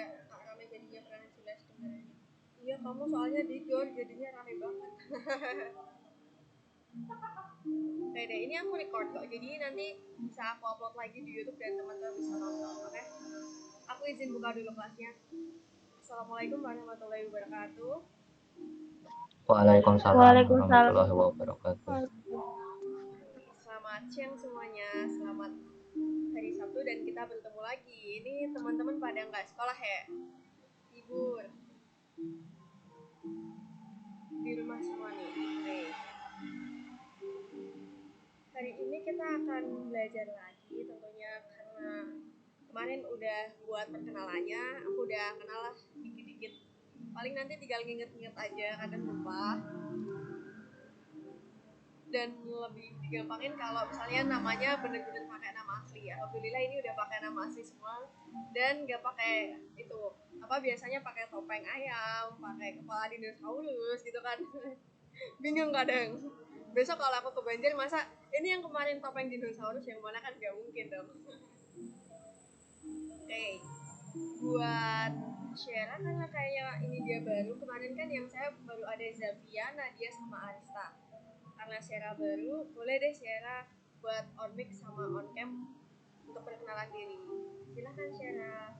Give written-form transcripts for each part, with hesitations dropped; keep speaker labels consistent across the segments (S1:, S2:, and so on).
S1: rame jadinya karena jelas dengarannya. Iya kamu soalnya di gor jadinya rame banget. Oke deh, ini aku record kok, jadi nanti bisa aku upload lagi di YouTube dan teman-teman bisa nonton. Oke? Aku izin buka dulu kelasnya. Assalamualaikum warahmatullahi wabarakatuh.
S2: Waalaikumsalam warahmatullahi wabarakatuh.
S1: Selamat siang semuanya, selamat hari Sabtu dan kita bertemu lagi. Ini teman-teman pada nggak sekolah ya? Libur di rumah semua nih. Oke. Hari ini kita akan belajar lagi tentunya karena kemarin udah buat perkenalannya, aku udah kenal lah dikit-dikit. Paling nanti tinggal nginget-nginget aja, kadang lupa. Dan lebih digampangin kalau misalnya namanya bener-bener pakai nama asli. Alhamdulillah ini udah pakai nama asli semua dan nggak pakai itu apa biasanya pakai topeng ayam, pakai kepala dinosaurus gitu kan. Bingung kadang. Besok kalau aku ke Banjar masa ini yang kemarin topeng dinosaurus yang mana kan nggak mungkin dong. Oke. Buat Syera karena kayak ini dia baru kemarin kan yang saya baru ada Zavia, Nadia sama Arista. Karena Syera baru, boleh deh Syera buat on mic sama on cam untuk perkenalan diri. Silahkan Syera.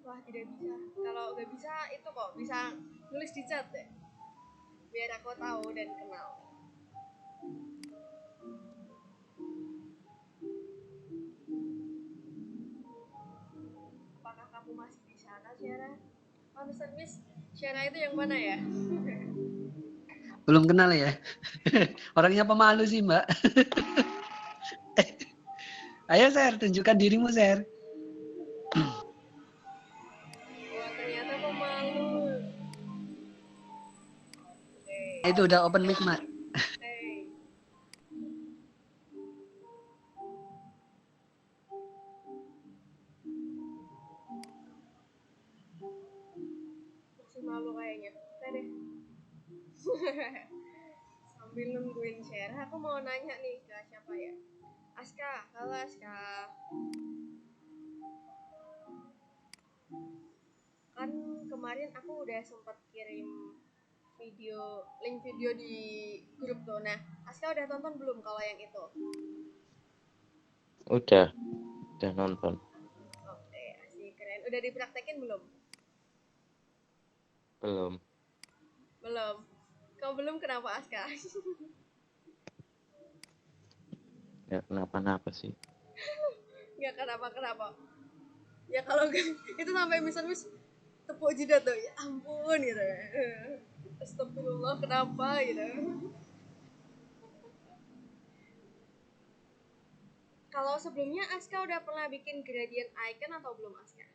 S1: Wah tidak bisa. Kalau nggak bisa itu kok bisa nulis di chat deh. Biar aku tahu dan kenal. Apakah kamu masih di sana Syera? Oh Mr. Miss, Syera itu yang mana ya?
S3: Belum kenal ya? Orangnya pemalu sih Mbak. Ayo Ser, tunjukkan dirimu Ser.
S1: Wah ternyata pemalu.
S3: Itu udah open mic Mbak.
S1: Hey. Masih malu kayaknya. Udah deh. Sambil nungguin share, aku mau nanya nih ke siapa ya? Aska, halo Aska. Kan kemarin aku udah sempat kirim link video di grup tuh. Nah, Aska udah tonton belum kalau yang itu?
S2: Udah nonton.
S1: Oke, asik keren. Udah dipraktekin belum?
S2: Belum.
S1: Kau belum kenapa Aska?
S2: Ya kenapa-napa sih.
S1: Nggak kenapa. Ya kalau itu sampai misalnya tepuk jidat tuh, ya ampun gitu. Astagfirullah kenapa gitu. Kalau sebelumnya Aska udah pernah bikin gradient icon atau belum Aska?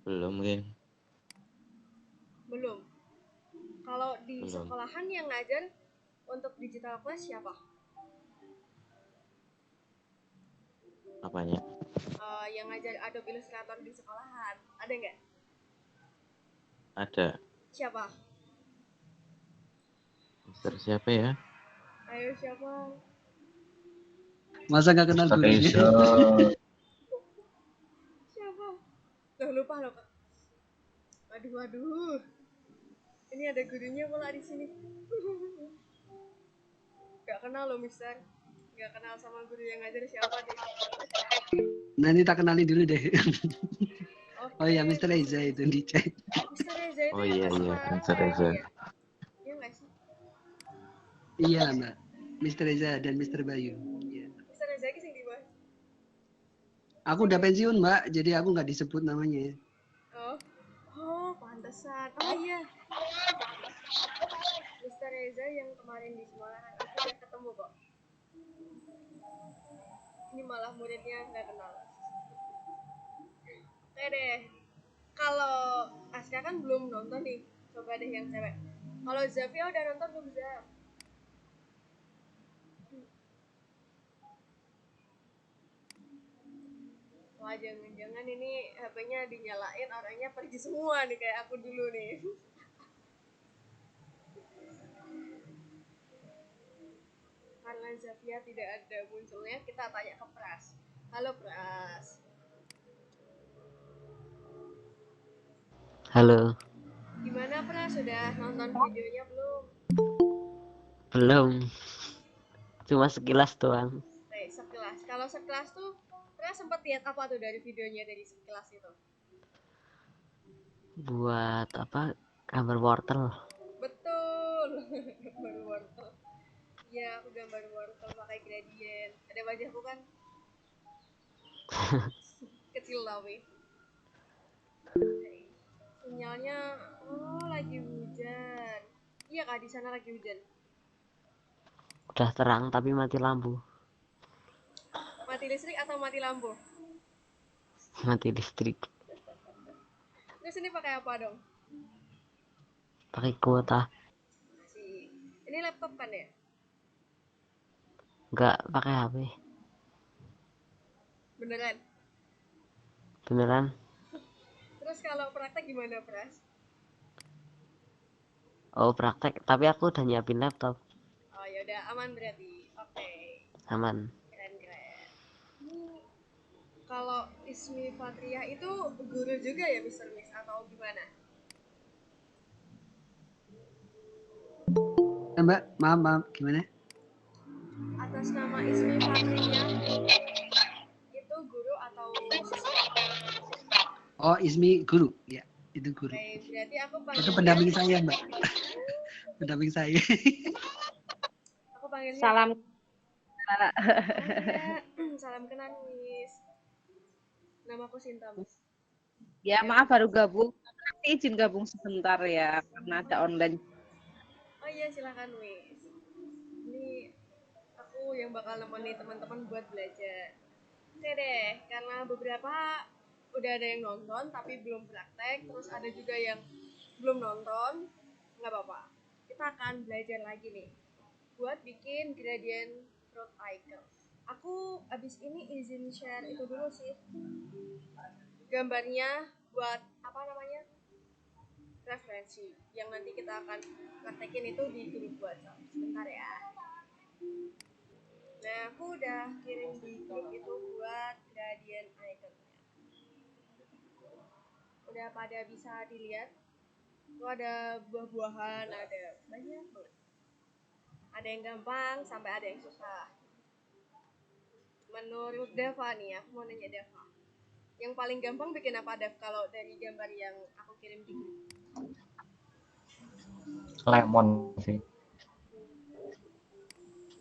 S2: Belum kan?
S1: Belum. Kalau di
S2: Belum.
S1: sekolahan yang ngajar untuk digital class siapa?
S2: Apanya?
S1: Yang ngajar Adobe Illustrator di sekolahan ada nggak?
S2: Ada.
S1: Siapa?
S2: Mister siapa ya?
S1: Ayo siapa?
S3: Masa nggak kenal gurunya?
S1: Siapa? Loh lupa loh Kak. Waduh. Ini ada gurunya pula di sini. Gak kenal loh Mister. Gak kenal sama guru yang ngajar siapa deh.
S3: Nanti tak kenalin dulu deh.
S1: Okay.
S3: Oh ya Mr. Reza itu di chat.
S1: Mr. Reza itu
S2: Oh
S1: yang
S2: iya,
S1: Semarang
S2: Mr. Reza.
S1: ya? Iya nggak sih?
S3: Iya Mbak. Mr. Reza dan Mr. Bayu. Iya.
S1: Mr. Reza ini yang di bawah.
S3: Aku udah pensiun Mbak, jadi aku nggak disebut namanya.
S1: Oh pantesan. Oh iya. Mr. Reza yang kemarin di Semarang aku udah ketemu kok. Ini malah muridnya nggak kenal. Oke deh. Kalau Aska kan belum nonton nih. Coba deh yang cewek. Kalau Zavia udah nonton belum Zav? Wah jangan-jangan ini HP-nya dinyalain orangnya pergi semua nih kayak aku dulu nih. karena Zafia tidak ada munculnya, kita tanya ke Pras. Halo Pras.
S2: Halo.
S1: Gimana Pras, sudah nonton videonya belum?
S4: Belum. Cuma sekilas doang.
S1: Sekilas. Kalau sekilas tuh Pras sempat lihat apa tuh dari videonya dari sekilas itu?
S4: Buat apa? Gambar wortel.
S1: Betul. Gambar wortel. Iya, aku gambar wortel pakai gradient. Ada wajahku kan? Kecil tapi. Sinyalnya, oh lagi hujan. Iya kak, di sana lagi hujan.
S4: Udah terang tapi mati lampu.
S1: Mati listrik atau mati lampu?
S4: Mati listrik.
S1: Terus ini pakai apa dong?
S4: Pakai kuota.
S1: Masih. Ini laptop kan ya?
S4: Enggak pakai HP.
S1: Beneran?
S4: Beneran?
S1: Terus kalau praktek gimana Pras?
S4: Oh praktek. Tapi aku udah nyiapin laptop.
S1: Oh ya udah aman berarti. Oke.
S4: Aman.
S1: Keren. Ini kalau Ismi Fatria itu guru juga ya Mr. Miss atau gimana?
S3: Mbak, maaf, gimana?
S1: Atas nama Ismi Fatria itu guru atau siswa?
S3: Oh, Ismi guru. Ya, itu guru.
S1: Oke, berarti aku panggilnya...
S3: Itu pendamping saya, Mbak. Pendamping saya.
S1: Aku panggilnya...
S5: Salam.
S1: Salam kenal, Miss. Namaku Sinta, Miss.
S5: Ya, maaf baru gabung. Nanti izin gabung sebentar ya, karena ada online.
S1: Oh iya, silakan, Miss. Ini aku yang bakal nemenin teman-teman buat belajar. Oke deh, karena beberapa udah ada yang nonton tapi belum praktek, terus ada juga yang belum nonton, nggak apa-apa. Kita akan belajar lagi nih buat bikin gradient fruit icon. Aku abis ini izin share itu dulu sih gambarnya buat apa namanya referensi yang nanti kita akan praktekin itu di grup WhatsApp. Sebentar ya. Nah, aku udah kirim di grup itu buat gradient icon. Udah pada bisa dilihat. Itu ada buah-buahan, ada banyak banget. Ada yang gampang sampai ada yang susah. Menurut Dava nih, aku mau nanya Dava. Yang paling gampang bikin apa Dav kalau dari gambar yang aku kirim di grup?
S6: Lemon sih.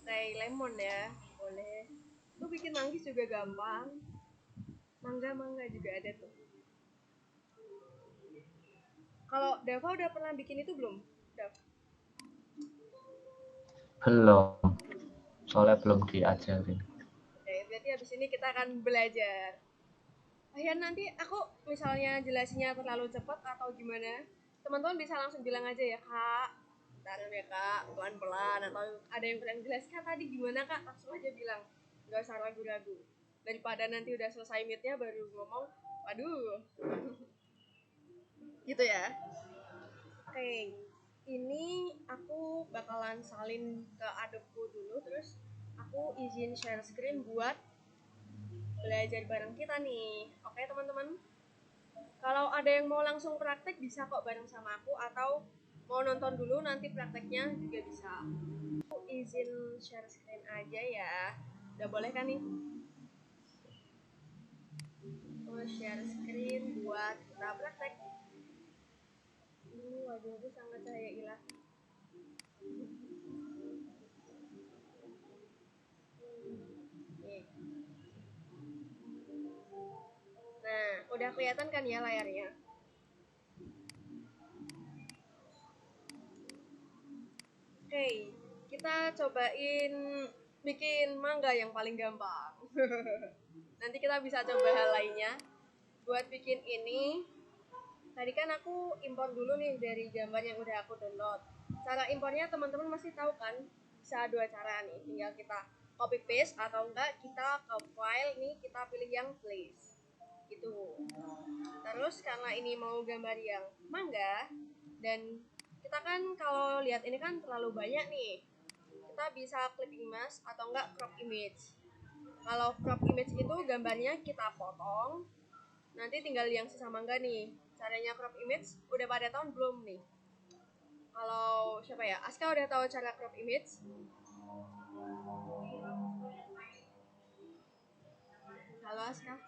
S1: Kayak lemon ya, boleh. Lu bikin manggis juga gampang. Mangga juga ada tuh. Kalau Dava udah pernah bikin itu belum? Dav?
S6: Belum. Soalnya belum diajarin.
S1: Oke, berarti habis ini kita akan belajar. Ya nanti aku misalnya jelasinnya terlalu cepat atau gimana, teman-teman bisa langsung bilang aja ya kak, bentar ya kak, pelan-pelan, atau ada yang kurang jelas kak tadi gimana kak, langsung aja bilang, nggak usah ragu-ragu, daripada nanti udah selesai meetnya baru ngomong, waduh. Gitu ya. Oke, ini aku bakalan salin ke Adobe dulu, terus aku izin share screen buat belajar bareng kita nih. Oke teman-teman, kalau ada yang mau langsung praktek bisa kok bareng sama aku, atau mau nonton dulu nanti prakteknya juga bisa. Aku izin share screen aja ya. Udah boleh kan nih? Aku share screen buat kita praktek. Ini wajahku sangat cahaya ilahi. Nah, udah kelihatan kan ya layarnya? Oke, kita cobain bikin mangga yang paling gampang. Nanti kita bisa coba hal lainnya. Buat bikin ini, tadi kan aku impor dulu nih dari gambar yang udah aku download. Cara impornya teman-teman masih tahu kan? Bisa dua cara nih, tinggal kita copy paste atau enggak kita ke file nih, kita pilih yang place. Gitu. Terus karena ini mau gambar yang mangga dan kita kan kalau lihat ini kan terlalu banyak nih, kita kita bisa clipping mask atau enggak crop image. Kalau crop image itu gambarnya kita potong, nanti tinggal yang sesama enggak nih. Caranya crop image udah pada tahun belum nih? Kalau siapa ya? Aska udah tahu cara crop image? Halo Aska.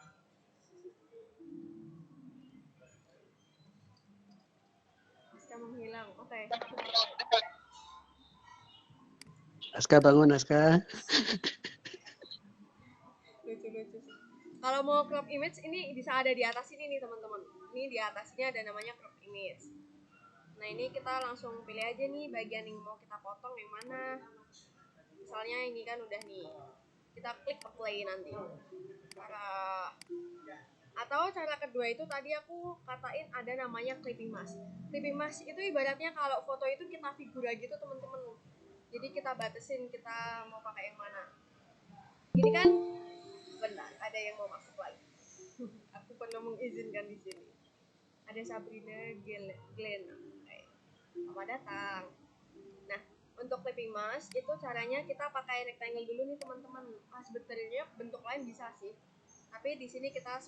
S1: Aska menghilang. Oke.
S3: Aska bangun, Aska.
S1: Lucu-lucu sih. Kalau mau crop image ini bisa ada di atas ini nih teman-teman. Ini di atas ini ada namanya crop image. Nah ini kita langsung pilih aja nih bagian yang mau kita potong yang mana. Misalnya ini kan udah nih. Kita klik apply nanti. Atau cara kedua itu tadi aku katain ada namanya clipping mask. Clipping mask itu ibaratnya kalau foto itu kita figura gitu teman-teman. Jadi kita batasin kita mau pakai yang mana. Ini kan benar ada yang mau masuk lagi. Aku perlu mengizinkan di sini. Ada Sabrina Glenn. Selamat datang. Nah, untuk clipping mask itu caranya kita pakai rectangle dulu nih teman-teman. Sebenarnya bentuk lain bisa sih. Tapi di sini kita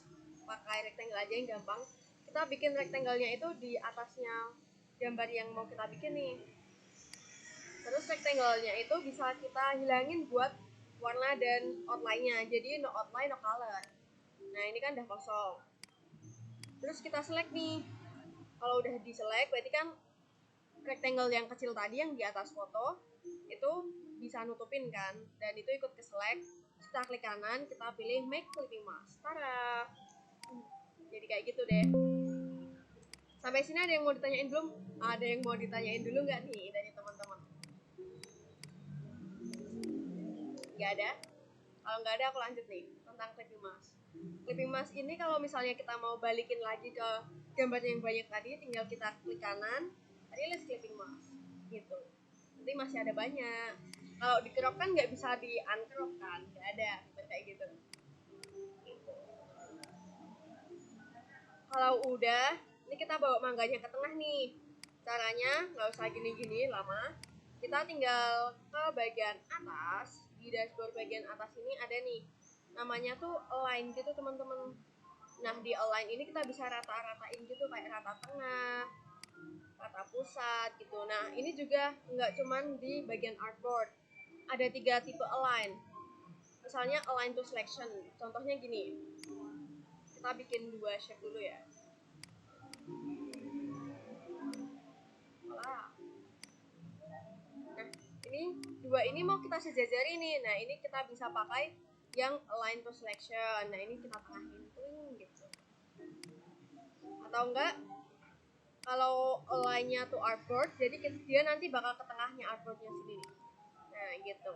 S1: pakai rectangle aja yang gampang. Kita bikin rectangle-nya itu di atasnya gambar yang mau kita bikin nih. Terus rectangle-nya itu bisa kita hilangin buat warna dan outline-nya. Jadi no outline, no color. Nah, ini kan udah kosong. Terus kita select nih. Kalau udah di-select berarti kan rectangle yang kecil tadi yang di atas foto itu bisa nutupin kan, dan itu ikut ke select. Kita klik kanan, kita pilih make clipping mask. Tara. Jadi kayak gitu deh. Sampai sini ada yang mau ditanyain belum? Ada yang mau ditanyain dulu nggak nih dari teman-teman? Nggak ada? Kalau nggak ada aku lanjut nih tentang clipping mask. Clipping mask ini kalau misalnya kita mau balikin lagi ke gambar yang banyak tadi, tinggal kita klik kanan, release clipping mask gitu. Nanti masih ada banyak. Kalau di crop kan nggak bisa di uncrop kan, nggak ada kayak gitu. Kalau udah, ini kita bawa mangganya ke tengah nih. Caranya nggak usah gini-gini lama. Kita tinggal ke bagian atas. Di dashboard bagian atas ini ada nih, namanya tuh align gitu teman-teman. Nah di align ini kita bisa rata-ratain gitu, kayak rata tengah, rata pusat gitu. Nah ini juga nggak cuman di bagian artboard. Ada 3 tipe align. Misalnya align to selection. Contohnya gini. Kita bikin 2 shape dulu ya. Nah, ini 2 ini mau kita sejajari nih. Nah, ini kita bisa pakai yang align to selection. Nah, ini kita tengahin gitu. Atau enggak, kalau align-nya to artboard, jadi dia nanti bakal ke tengahnya artboardnya sendiri. Nah, gitu.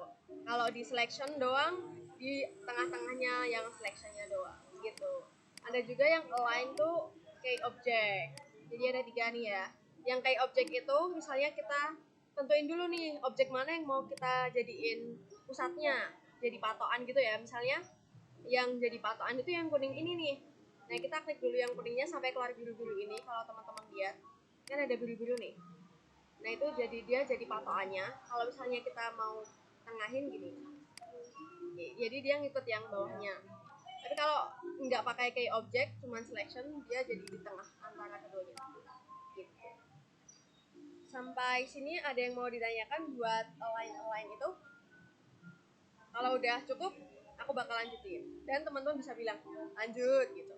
S1: Kalau di selection doang, di tengah-tengahnya yang selection-nya doang gitu. Ada juga yang align to key object. Jadi ada 3 nih ya. Yang key object itu misalnya kita tentuin dulu nih objek mana yang mau kita jadiin pusatnya, jadi patokan gitu ya. Misalnya yang jadi patokan itu yang kuning ini nih. Nah, kita klik dulu yang kuningnya sampai keluar biru-biru ini. Kalau teman-teman lihat, kan ada biru-biru nih. Nah, itu jadi dia jadi patokannya. Kalau misalnya kita mau tengahin gini, jadi dia ngikut yang bawahnya. Tapi kalau nggak pakai key object, cuman selection, dia jadi di tengah antara keduanya. Gitu. Sampai sini ada yang mau ditanyakan buat align itu? Kalau udah cukup, aku bakal lanjutin. Dan teman-teman bisa bilang, lanjut gitu.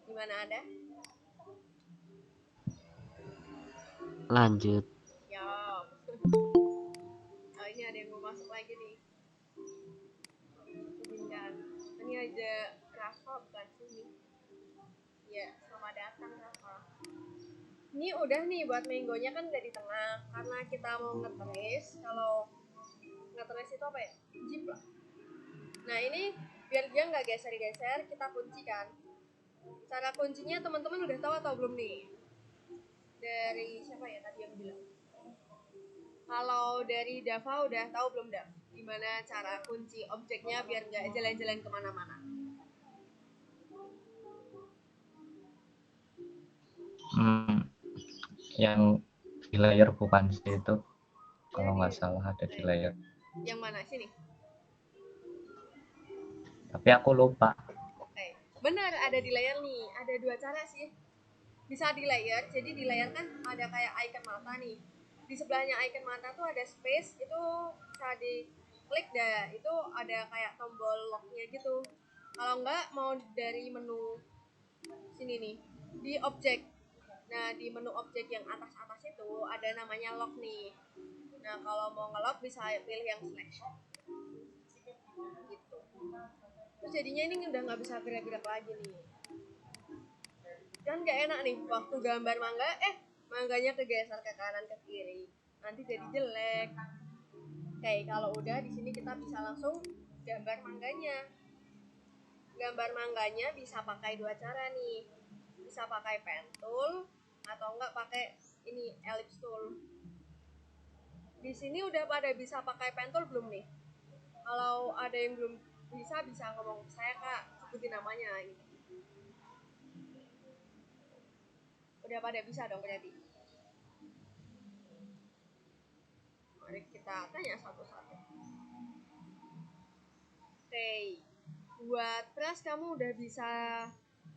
S1: Gimana ada?
S4: Lanjut.
S1: Yap. Oh, ini ada yang mau masuk lagi nih. Izinkan. Ini aja Rafa bukan sini. Ya, selamat datang Rafa. Ini udah nih buat menggonya kan udah di tengah. Karena kita mau ngetrace. Kalau ngetrace itu apa ya? Jeep lah. Nah ini biar dia nggak geser-geser, kita kunci kan. Cara kuncinya teman-teman udah tahu atau belum nih? Dari siapa ya tadi yang bilang? Kalau dari Dava udah tahu belum Dav? Gimana cara kunci objeknya biar nggak jalan-jalan kemana-mana?
S6: Yang di layer bukan sih itu? Kalau
S1: Iya,
S6: nggak salah ada di layer.
S1: yang mana sini?
S6: Tapi aku lupa.
S1: Oke, benar ada di layar nih. Ada dua cara sih. Bisa di layar, jadi di layar kan ada kayak icon mata nih. Di sebelahnya icon mata tuh ada space, itu bisa diklik dah. Itu ada kayak tombol locknya gitu. Kalau enggak mau dari menu sini nih, di objek. Nah, di menu objek yang atas-atas itu ada namanya lock nih. Nah, kalau mau nge-lock bisa pilih yang slash gitu. Terus jadinya ini udah nggak bisa gerak-gerak lagi nih. Kan gak enak nih waktu gambar mangga, mangganya kegeser ke kanan ke kiri, nanti jadi jelek. Kayak kalau udah di sini kita bisa langsung gambar mangganya. Gambar mangganya bisa pakai dua cara nih, bisa pakai pen tool atau enggak pakai ini ellipse tool. Di sini udah pada bisa pakai pen tool belum nih? Kalau ada yang belum bisa ngomong ke saya, Kak, sebutin namanya gitu. Udah pada bisa dong berarti. Mari kita tanya satu-satu. Oke, buat Pras kamu udah bisa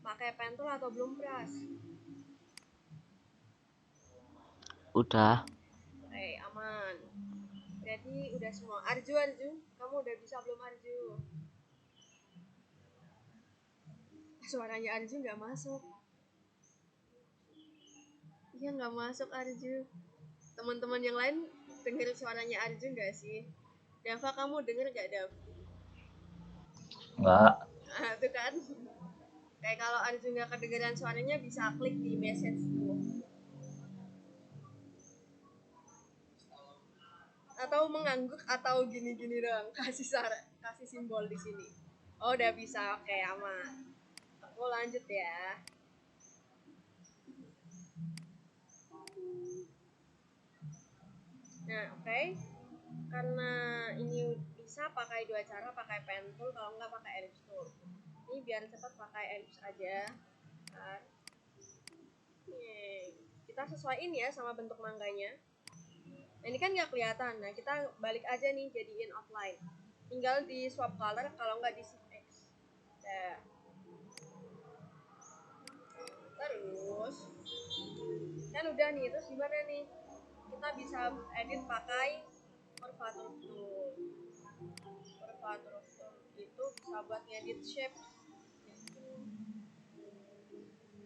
S1: pakai pen tool atau belum, Pras?
S4: Udah.
S1: Oke, aman. Berarti udah semua. Arju, kamu udah bisa belum, Arju? Suaranya Arju nggak masuk. Iya, nggak masuk Arju. Teman-teman yang lain denger suaranya Arju nggak sih? Dava, kamu denger nggak, Dav?
S6: Nggak.
S1: Nah, itu kan. Kayak kalau Arju nggak kedengeran suaranya bisa klik di message tuh. Atau mengangguk atau gini-gini doang, kasih simbol di sini. Oh, udah bisa. Oke, aman. Aku lanjut ya. Nah, oke. Karena ini bisa pakai dua cara, pakai pen tool kalau nggak pakai ellipse tool. Ini biar cepat pakai ellipse aja. Nah, kita sesuaiin ya sama bentuk mangganya. Nah, ini kan nggak kelihatan. Nah, kita balik aja nih jadiin outline. Tinggal di swap color, kalau nggak di shift X. Nah, terus kan udah nih, terus gimana nih? Kita bisa edit pakai curvature tool. Curvature tool itu bisa buat ngedit shape.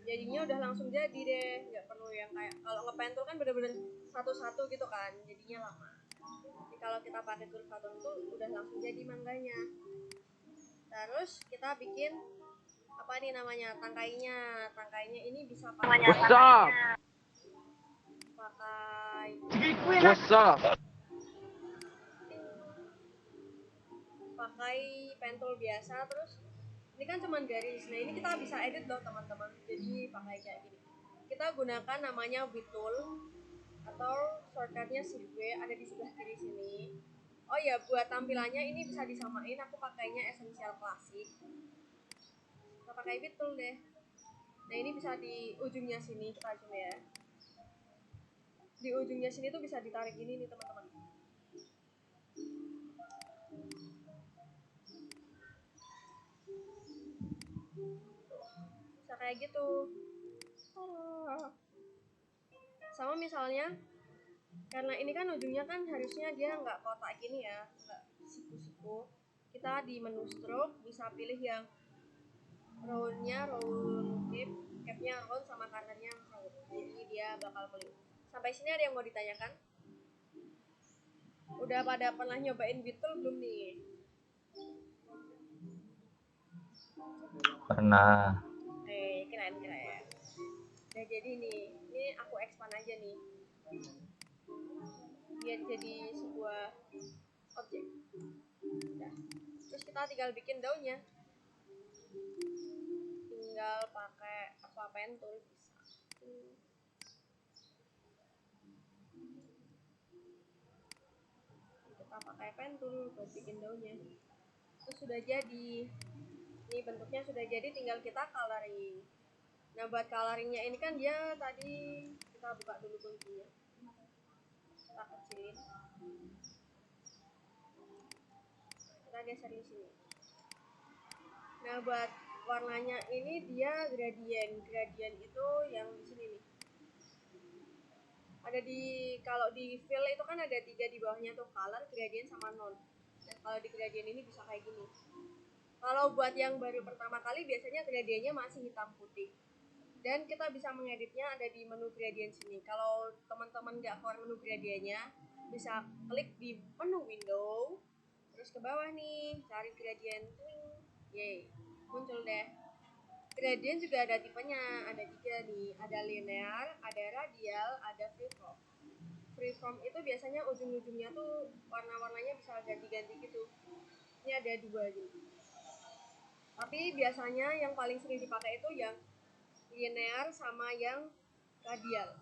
S1: Jadinya udah langsung jadi deh, nggak perlu yang kayak kalau ngepen tool kan bener-bener satu-satu gitu kan, jadinya lama. Jadi kalau kita pakai curvature tool udah langsung jadi mangganya. Terus kita bikin apa nih namanya, tangkainya. Tangkainya ini bisa pakai
S7: What's up?
S1: pakai pen tool biasa. Terus ini kan cuman garis. Nah, ini kita bisa edit loh teman-teman. Jadi pakai kayak gini. Kita gunakan namanya width tool atau shortcutnya shift W, ada di sebelah kiri sini. Oh ya, buat tampilannya ini bisa disamain. Aku pakainya Essential Classic. Kita pakai width tool deh. Nah, ini bisa di ujungnya sini, kita zoom ya. Di ujungnya sini tuh bisa ditarik gini nih teman-teman. Bisa kayak gitu. Sama misalnya, karena ini kan ujungnya kan harusnya dia nggak kotak gini ya, nggak siku-siku. Kita di menu stroke bisa pilih yang round-nya round cap-nya round sama kanernya round. Jadi dia bakal melingkar. Sampai sini ada yang mau ditanyakan? Udah pada pernah nyobain Beetle belum nih?
S6: Pernah.
S1: Keren. Udah jadi nih. Ini aku expand aja nih. Biar jadi sebuah objek. Udah. Terus kita tinggal bikin daunnya. Tinggal pakai apa pen tool bisa. Kita pakai pen tool buat bikin daunnya. Terus sudah jadi. Ini bentuknya sudah jadi, tinggal kita coloring. Nah, buat coloringnya ini kan dia tadi kita buka dulu kuncinya. kecilin. Kita geser di sini. Nah, buat warnanya ini dia gradien. Gradien itu yang di sini nih. Ada kalau di fill itu kan ada 3 di bawahnya tuh, color, gradient, sama non. Nah, kalau di gradient ini bisa kayak gini. Kalau buat yang baru pertama kali biasanya gradiennya masih hitam putih. Dan kita bisa mengeditnya ada di menu gradient sini. Kalau teman-teman nggak keluar menu gradiennya, bisa klik di menu window, terus ke bawah nih, cari gradient, yeay, muncul deh. Gradient juga ada tipenya, ada 3 nih, ada linear, ada radial, ada freeform. Freeform itu biasanya ujung-ujungnya tuh warna-warnanya bisa ganti-ganti gitu. Ini ada 2 gitu. Tapi biasanya yang paling sering dipakai itu yang linear sama yang radial.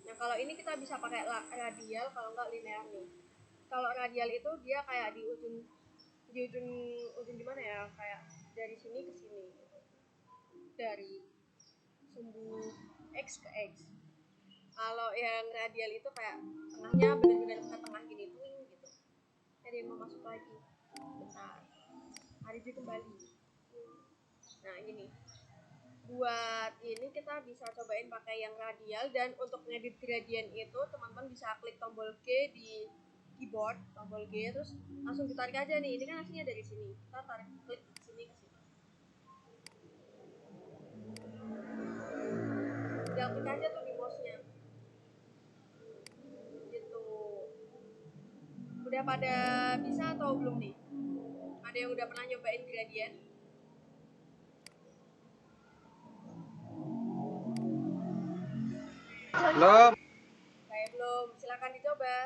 S1: Nah, kalau ini kita bisa pakai radial, kalau enggak linear nih. Kalau radial itu dia kayak di ujung gimana ya, kayak dari sini ke sini, dari sumbu X ke X. Kalau yang radial itu kayak tengahnya benar-benar ke tengah gini, twing gitu. Jadi mau masuk lagi, bentar, Ariji kembali. Nah, gini, buat ini kita bisa cobain pakai yang radial. Dan untuk ngedit gradient itu teman-teman bisa klik tombol G di keyboard, tombol G, terus langsung ditarik aja nih. Ini kan aslinya dari sini, kita tarik klik sini ke sini, tinggal klik aja tuh di mouse-nya gitu. Udah pada bisa atau belum nih? Ada yang udah pernah nyobain gradient?
S3: Belum.
S1: Kayak belum, silakan dicoba.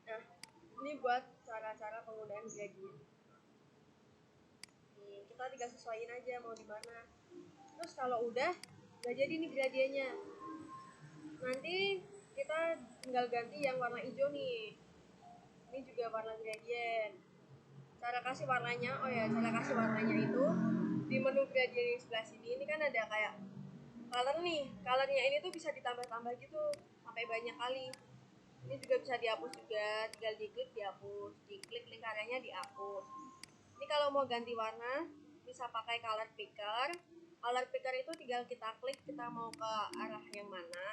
S1: Nah, ini buat cara-cara penggunaan gradient. Nih, kita tinggal sesuaiin aja mau di mana. Terus kalau udah jadi nih gradiennya. Nanti kita tinggal ganti yang warna hijau nih. Ini juga warna gradient. Cara kasih warnanya, cara kasih warnanya itu di menu gradient yang sebelah sini. Ini kan ada kayak color nih. Colornya ini tuh bisa ditambah-tambah gitu sampai banyak kali. Ini juga bisa dihapus juga, tinggal diklik dihapus, diklik lingkarannya dihapus. Ini kalau mau ganti warna bisa pakai color picker. Color picker itu tinggal kita klik kita mau ke arah yang mana,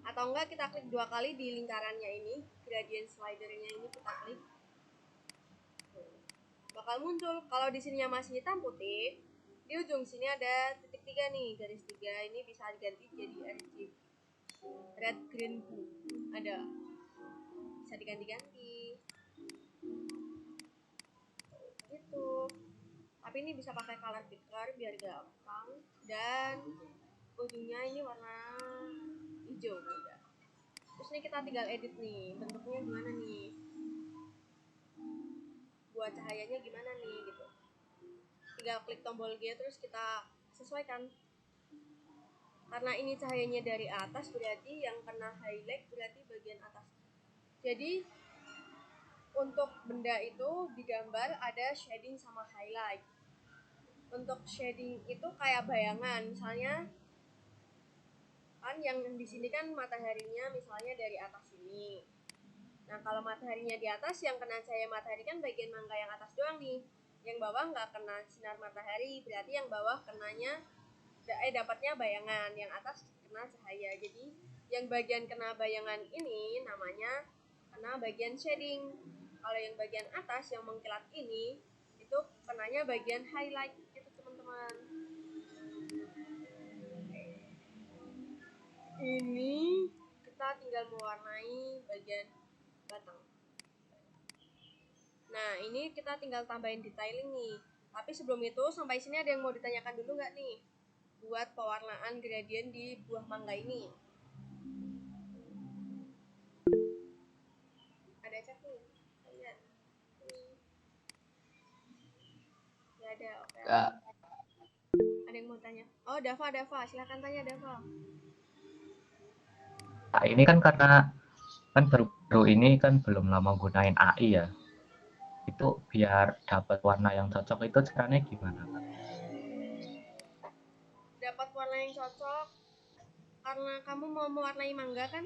S1: atau enggak kita klik 2 kali di lingkarannya ini, gradient slidernya ini kita klik, bakal muncul. Kalau di sininya masih hitam putih, di ujung sini ada titik 3 nih, garis 3. Ini bisa diganti jadi RGB, red, green, blue. Ada, bisa diganti-ganti gitu. Tapi ini bisa pakai color picker biar gampang. Dan ujungnya ini warna hijau udah. Terus ini kita tinggal edit nih, bentuknya gimana nih, buat cahayanya gimana nih gitu. Tinggal klik tombol G terus kita sesuaikan. Karena ini cahayanya dari atas, berarti yang kena highlight berarti bagian atas. Jadi untuk benda itu digambar ada shading sama highlight. Untuk shading itu kayak bayangan, misalnya kan yang di sini kan mataharinya misalnya dari atas sini. Nah, kalau mataharinya di atas, yang kena cahaya matahari kan bagian mangga yang atas doang nih. Yang bawah nggak kena sinar matahari, berarti yang bawah kenanya dapatnya bayangan, yang atas kena cahaya. Jadi yang bagian kena bayangan ini namanya kena bagian shading. Kalau yang bagian atas yang mengkilat ini itu kenanya bagian highlight gitu teman-teman. Ini kita tinggal mewarnai bagian batang. Nah, ini kita tinggal tambahin detailing nih. Tapi sebelum itu, sampai sini ada yang mau ditanyakan dulu nggak nih? Buat pewarnaan gradient di buah mangga ini. Ada chat nih? Lihat. Nggak ada, oke. Ada yang mau tanya? Oh, Dava, silakan tanya Dava.
S6: Nah, ini kan karena kan baru ini kan belum lama gunain AI ya. Itu biar dapat warna yang cocok itu caranya gimana, Kak?
S1: Dapat warna yang cocok, karena kamu mau mewarnai mangga kan,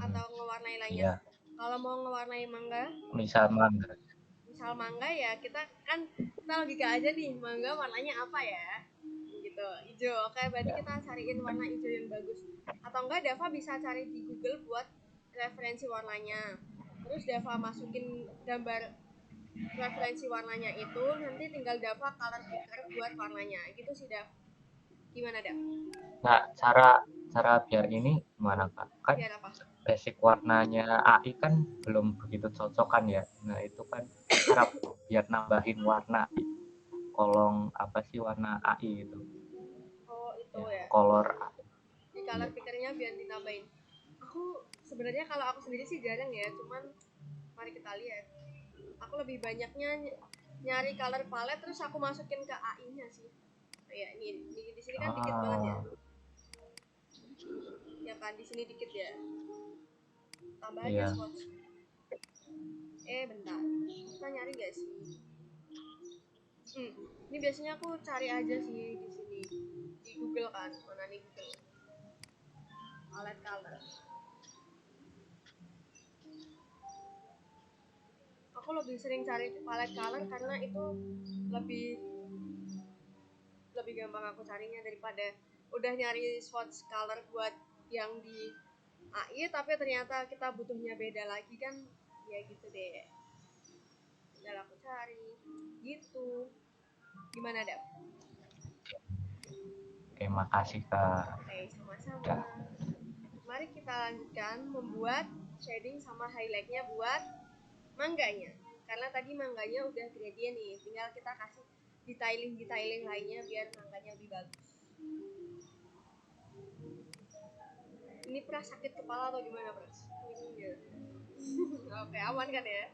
S1: atau ngewarnai lainnya.
S6: Iya,
S1: Kalau mau ngewarnai mangga,
S6: misal mangga.
S1: misal mangga ya kita logika aja nih, mangga warnanya apa ya, gitu, hijau. Oke, berarti
S6: Ya.
S1: kita cariin warna hijau yang bagus. Atau enggak Dava bisa cari di Google buat referensi warnanya, terus Dava masukin gambar referensi warnanya itu, nanti tinggal Dava color picker buat warnanya gitu sih. Dav, gimana Dav?
S6: Nah, cara biar ini gimana Kak? Kan
S1: Biar apa?
S6: basic warnanya AI kan belum begitu cocokan ya. Nah, itu kan cara biar nambahin warna di kolong apa sih warna AI itu.
S1: Oh itu ya,
S6: Color.
S1: di color pickernya biar ditambahin. Aku sebenarnya kalau aku sendiri sih jarang ya, cuman mari kita lihat. Aku lebih banyaknya nyari color palette terus aku masukin ke AI-nya sih. Ya ini di sini kan dikit banget ya. Ya kan di sini dikit ya. Tambah aja
S6: Iya.
S1: swatch. Bentar. Kita nyari gak sih? Ini biasanya aku cari aja sih di sini. Di Google kan. Mana nih Google? Palette color. Aku lebih sering cari palette color karena itu lebih gampang aku carinya daripada udah nyari swatch color buat yang di AI tapi ternyata kita butuhnya beda lagi kan, ya gitu deh. Tinggal aku cari gitu. Gimana Dap?
S6: Oke, makasih Kak.
S1: Oke, sama-sama. Mari kita lanjutkan membuat shading sama highlightnya buat mangganya. Karena tadi mangganya udah gradient nih, tinggal kita kasih detailing lainnya biar mangganya lebih bagus. Ini Pras sakit kepala atau gimana Pras? Oke, aman kan ya?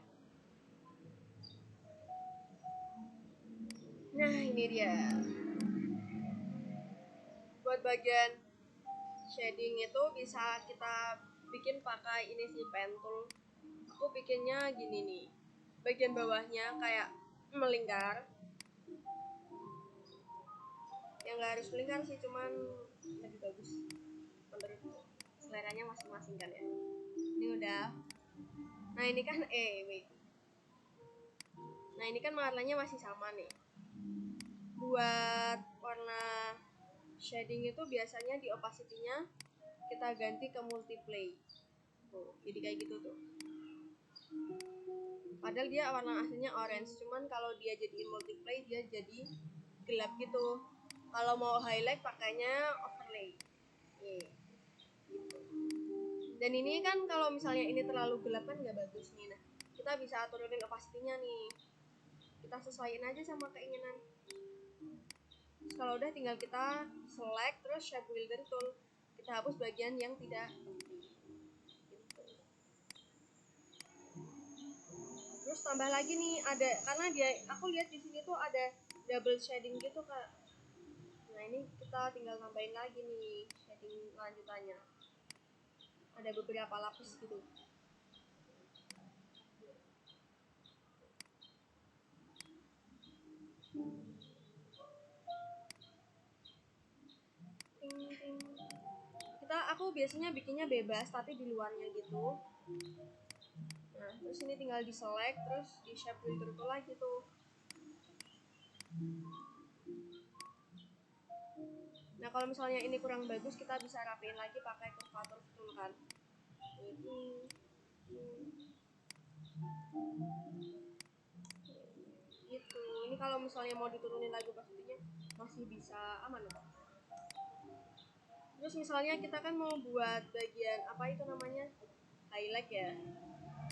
S1: Nah ini dia. Buat bagian shading itu bisa kita bikin pakai ini sih, pen tool. Aku bikinnya gini nih. Bagian bawahnya kayak melingkar. Yang nggak harus melingkar sih, cuman lebih bagus menurut seleranya masing-masing kan ya. Ini udah. Nah ini kan wait. Nah ini kan warnanya masih sama nih. Buat warna shading itu biasanya di opacity-nya kita ganti ke multiply. Tuh, jadi kayak gitu tuh. Padahal dia warna aslinya orange, cuman kalau dia jadiin multiply dia jadi gelap gitu. Kalau mau highlight pakainya overlay. Nih. Dan ini kan kalau misalnya ini terlalu gelap kan nggak bagus nih. Nah, kita bisa turunin opacity-nya nih. Kita sesuaiin aja sama keinginan. Terus kalau udah tinggal kita select terus shape builder tool. Kita hapus bagian yang tidak penting. Terus tambah lagi nih ada, karena aku lihat di sini tuh ada double shading gitu Kak. Nah ini kita tinggal tambahin lagi nih shading lanjutannya. Ada beberapa lapis gitu. Aku biasanya bikinnya bebas tapi di luarnya gitu. Nah terus ini tinggal di select terus di shape filter tool lagi tuh. Nah kalau misalnya ini kurang bagus kita bisa rapiin lagi pakai curvature tool kan. Gitu. Ini kalau misalnya mau diturunin lagi opacity-nya masih bisa aman kok. Terus misalnya kita kan mau buat bagian apa itu namanya highlight ya.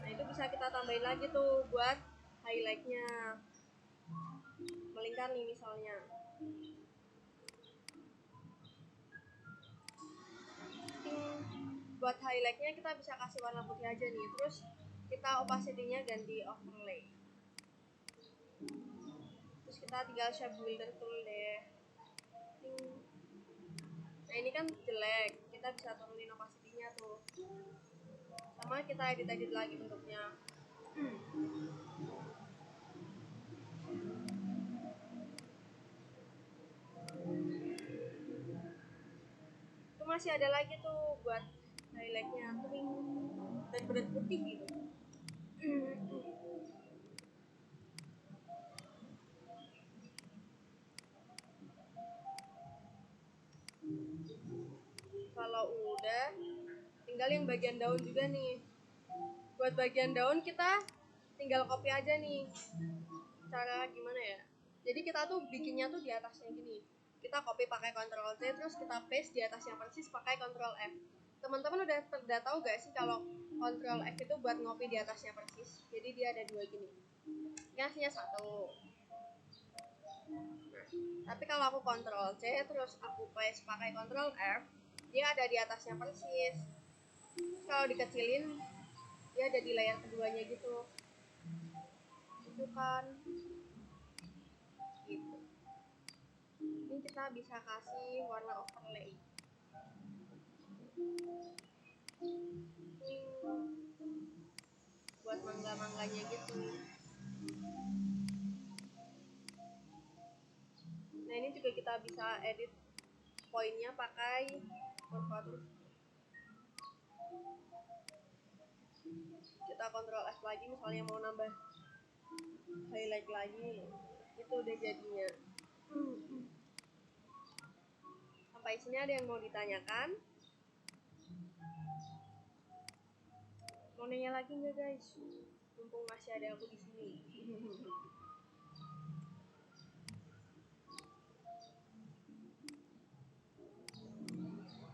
S1: Nah itu bisa kita tambahin lagi tuh buat highlightnya. Melingkar nih misalnya. Buat highlightnya kita bisa kasih warna putih aja nih. Terus kita opacity-nya ganti overlay. Terus kita tinggal shape builder tool deh. Nah ini kan jelek, kita bisa turunin opacity-nya tuh. Sama kita edit lagi bentuknya. masih ada lagi tuh buat highlightnya kuning dan berat putih gitu. Kalau udah, tinggal yang bagian daun juga nih. Buat bagian daun kita tinggal copy aja nih. Cara gimana ya? Jadi kita tuh bikinnya tuh di atasnya gini. Kita copy pakai Ctrl C, terus kita paste di atasnya persis pakai Ctrl F. Teman-teman udah tahu gak sih kalau Ctrl F itu buat ngopi di atasnya persis? Jadi dia ada dua gini. Ini hasilnya satu. Tapi kalau aku Ctrl C terus aku paste pakai Ctrl F, dia ada di atasnya persis. Terus kalau dikecilin, dia ada di layar keduanya gitu. Itu kan gitu. Ini kita bisa kasih warna overlay. Buat mangga-mangganya gitu. Nah ini juga kita bisa edit poinnya pakai kurvatur. Kita Ctrl F lagi misalnya mau nambah highlight lagi, itu udah jadinya. Sampai sini ada yang mau ditanyakan? Mau nanya lagi nggak guys? Mumpung masih ada aku di sini.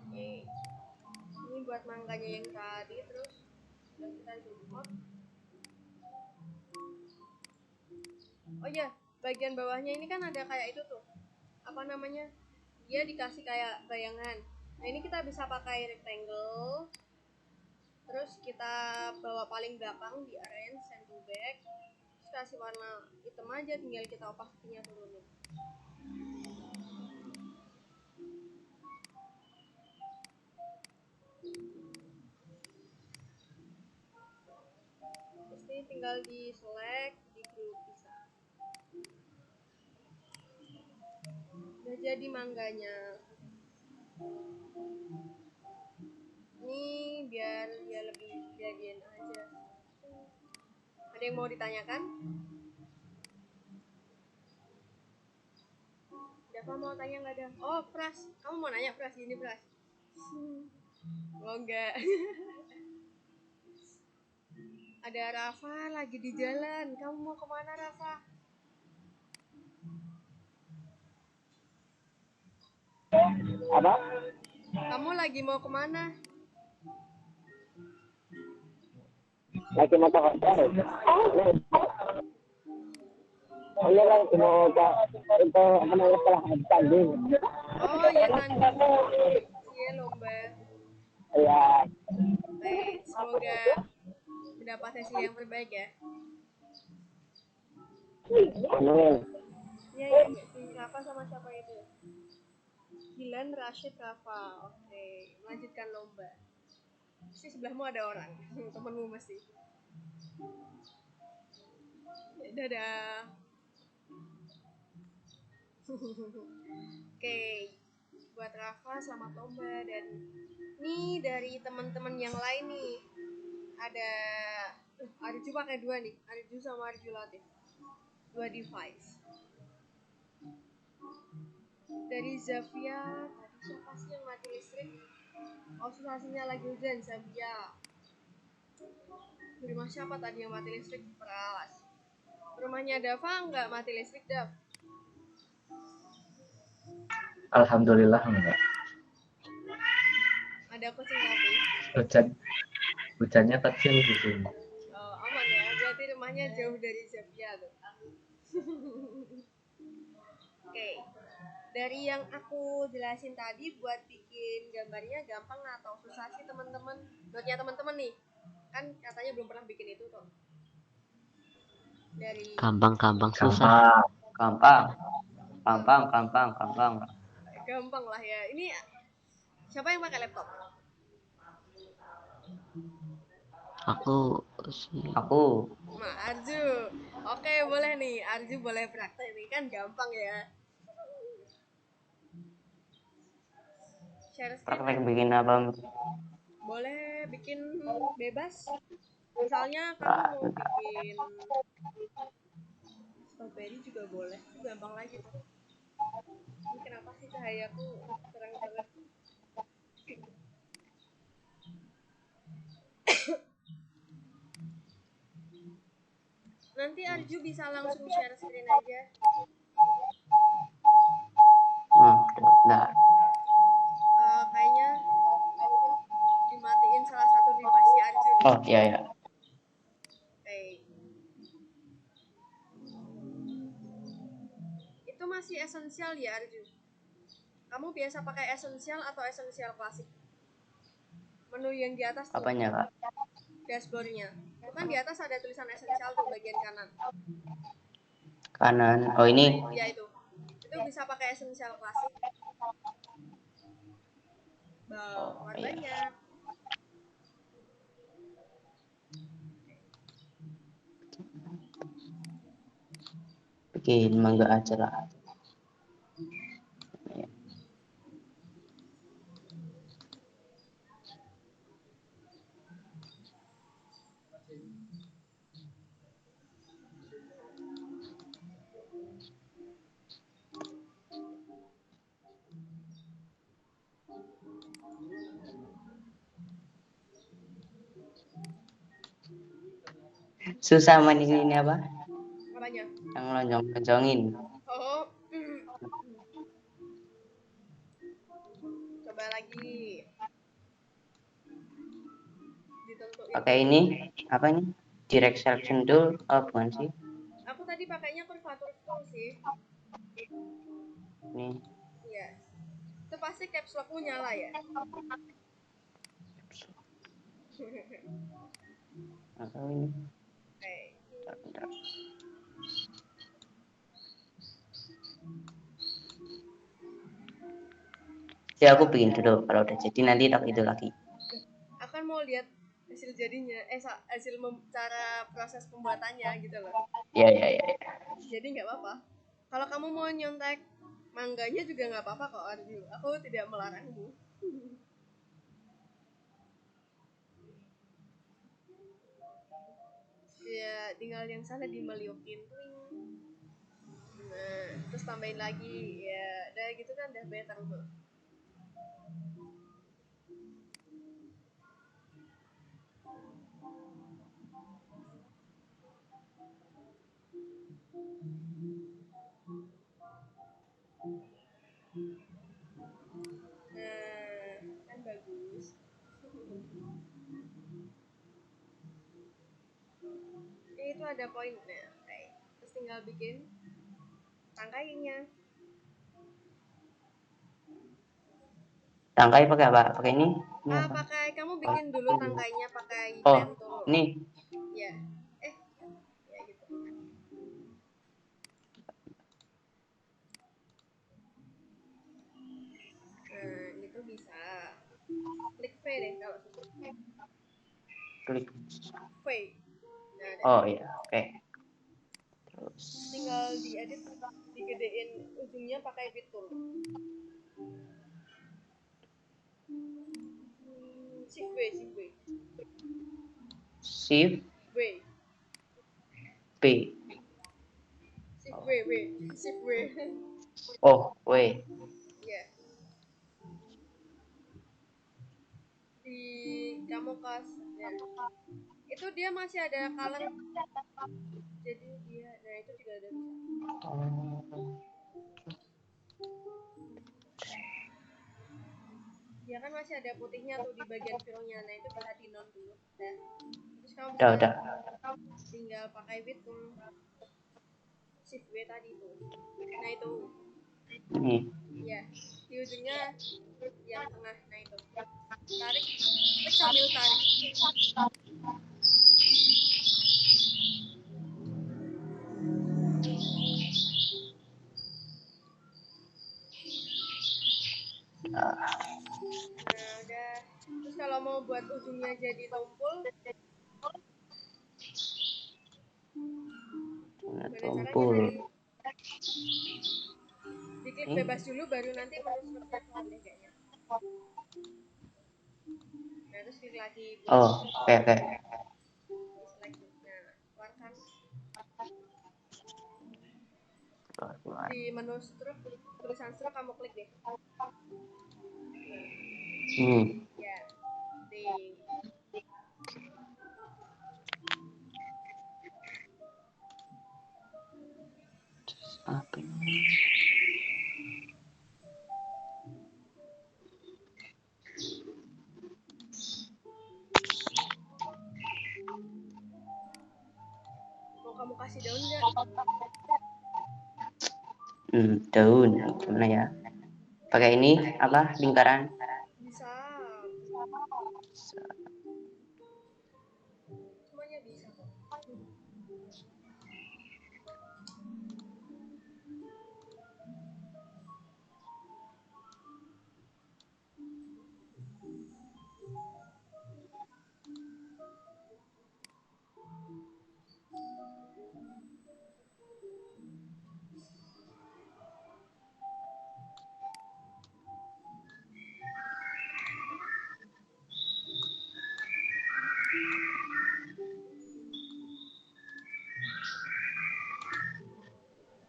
S1: Oke. Ini buat mangganya yang tadi, terus dan kita zoom out. Oh iya, bagian bawahnya ini kan ada kayak itu tuh. Apa namanya? Dia dikasih kayak bayangan. Nah ini kita bisa pakai rectangle. Terus kita bawa paling belakang di arrange send to back. Terus kasih warna hitam aja, tinggal kita opacity-nya turunin. Terus ini tinggal di select, di group bisa. Udah jadi mangganya. Ini biar dia lebih jadian aja. Ada yang mau ditanyakan? Siapa mau tanya nggak ada? Oh Pras, kamu mau nanya Pras? Gini Pras. Oh enggak. Ada Rafa lagi di jalan. Kamu mau kemana Rafa?
S7: Apa?
S1: Kamu lagi mau kemana?
S7: Lagi mau ke hotel. Ini lagi mau ke itu apa namanya setelah tanding.
S1: Oh iya tanding. Iya lomba.
S7: Iya.
S1: Baik, semoga mendapat sesi yang terbaik ya.
S7: Amin.
S1: Iya si Rafa sama siapa itu? Gilan, Rashid, Rafa. Oke, melanjutkan lomba. Pasti sebelahmu ada orang, temenmu mesti. Dadah. Oke, buat Rafa selamat lomba. Dan nih dari teman-teman yang lain nih ada Arju pakai dua nih, Arju sama Arju Latif, dua device. Dari Zavia, tadi siapa sih yang mati listrik? Oh susahnya lagi hujan, Zavia. Di rumah siapa tadi yang mati listrik? Pras. Rumahnya Dava nggak mati listrik, Dav?
S6: Alhamdulillah enggak.
S1: Ada kucing tapi.
S6: Hujannya kecil di sini.
S1: Oh, aman ya. Berarti rumahnya jauh dari Zavia tuh. Oke. Dari yang aku jelasin tadi buat bikin gambarnya gampang atau susah sih teman-teman? Buatnya teman-teman nih. Kan katanya belum pernah bikin itu tuh. Dari
S4: Gampang susah.
S6: Gampang.
S1: gampang lah ya. Ini siapa yang pakai laptop?
S4: Aku
S1: Nah, Arju. Oke, boleh nih. Arju boleh praktek nih, kan gampang ya. share screen
S4: Praktek
S1: kan
S4: bikin apa?
S1: boleh bikin bebas. Misalnya kamu
S4: Ah,
S1: mau bikin strawberry juga boleh, itu gampang lagi tuh. Ini kenapa sih cahayaku terang banget? Nanti Arju bisa langsung share screen aja.
S4: Nah,
S1: Kayaknya dimatiin salah satu device Arju nih.
S4: oh iya ya.
S1: Oke. Itu masih esensial ya Arju? Kamu biasa pakai esensial atau esensial klasik? Menu yang di atas tuh,
S4: Apanya kak?
S1: dashboardnya. Itu kan di atas ada tulisan esensial tuh bagian kanan.
S4: Kanan. Oh ini.
S1: Ya itu bisa pakai esensial klasik. Bawaan
S4: iya.
S1: banyak.
S4: Bikin mangga aja lah. Susah main ini apa?
S1: Apanya?
S4: Yang lonjong-lonjongin.
S1: Oh. Coba lagi. Ditentuin.
S4: Pakai ini apa ini? Direct selection tool. Oh bukan sih?
S1: Aku tadi pakainya curvature tool sih.
S4: Ini.
S1: Iya. Itu pasti caps lock-mu nyala ya?
S4: Atau ini.
S1: Oke.
S4: Bentar. Ya aku bikin dulu, kalau udah jadi nanti tak itu lagi.
S1: Akan mau lihat hasil jadinya, hasil cara proses pembuatannya gitu loh.
S4: Ya.
S1: Jadi nggak apa-apa. Kalau kamu mau nyontek mangganya juga nggak apa-apa kok Arju. Aku tidak melarangmu. Ya tinggal yang sana dimeliukin. Nah, terus tambahin lagi ya, udah gitu kan udah better tuh. Nah, kan bagus. Itu ada poinnya. Oke. Terus tinggal bikin tangkainya.
S4: Tangkai pakai apa? Pakai ini? Ini apa?
S1: Pakai kamu bikin dulu tangkainya pakai
S4: Oh,
S1: pen tool.
S4: ini.
S1: Ya. Ya gitu. Nah, itu bisa. Klik V deh kalau susah.
S4: Klik.
S1: V. Nah, ada.
S4: Oh iya, oke. Terus
S1: Tinggal diedit, digedein ujungnya pakai bit tool. Shift V.
S4: Shift
S1: V.
S4: P.
S1: Shift V. Shift V.
S4: Oh, W.
S1: Ya. Di kamu kas ya. Itu dia masih ada color. Jadi dia, nah itu juga ada bisa. Dia kan masih ada putihnya tuh di bagian filenya, nah itu bisa di non dulu. Nah, terus kamu bisa
S4: Udah.
S1: tinggal pakai bit tool. Shift W tadi tuh. Nah itu.
S4: Ini.
S1: Ya, di ujungnya yang tengah, nah itu. Tarik, klik sambil tarik. Nah, udah. Terus kalau mau buat ujungnya jadi tumpul,
S4: Tumpul.
S1: Diklik bebas dulu baru nanti menu struknya keluar deh kayaknya. Nah terus klik lagi
S8: Oh, oke oke.
S1: di select. Nah keluarkan di menu stroke, tulisan stroke kamu klik deh. Ya, di
S8: Apa ini?
S1: mau kamu kasih daun nggak?
S8: Daun gimana ya? Pakai ini apa? Lingkaran.
S1: Bisa, semuanya bisa kok.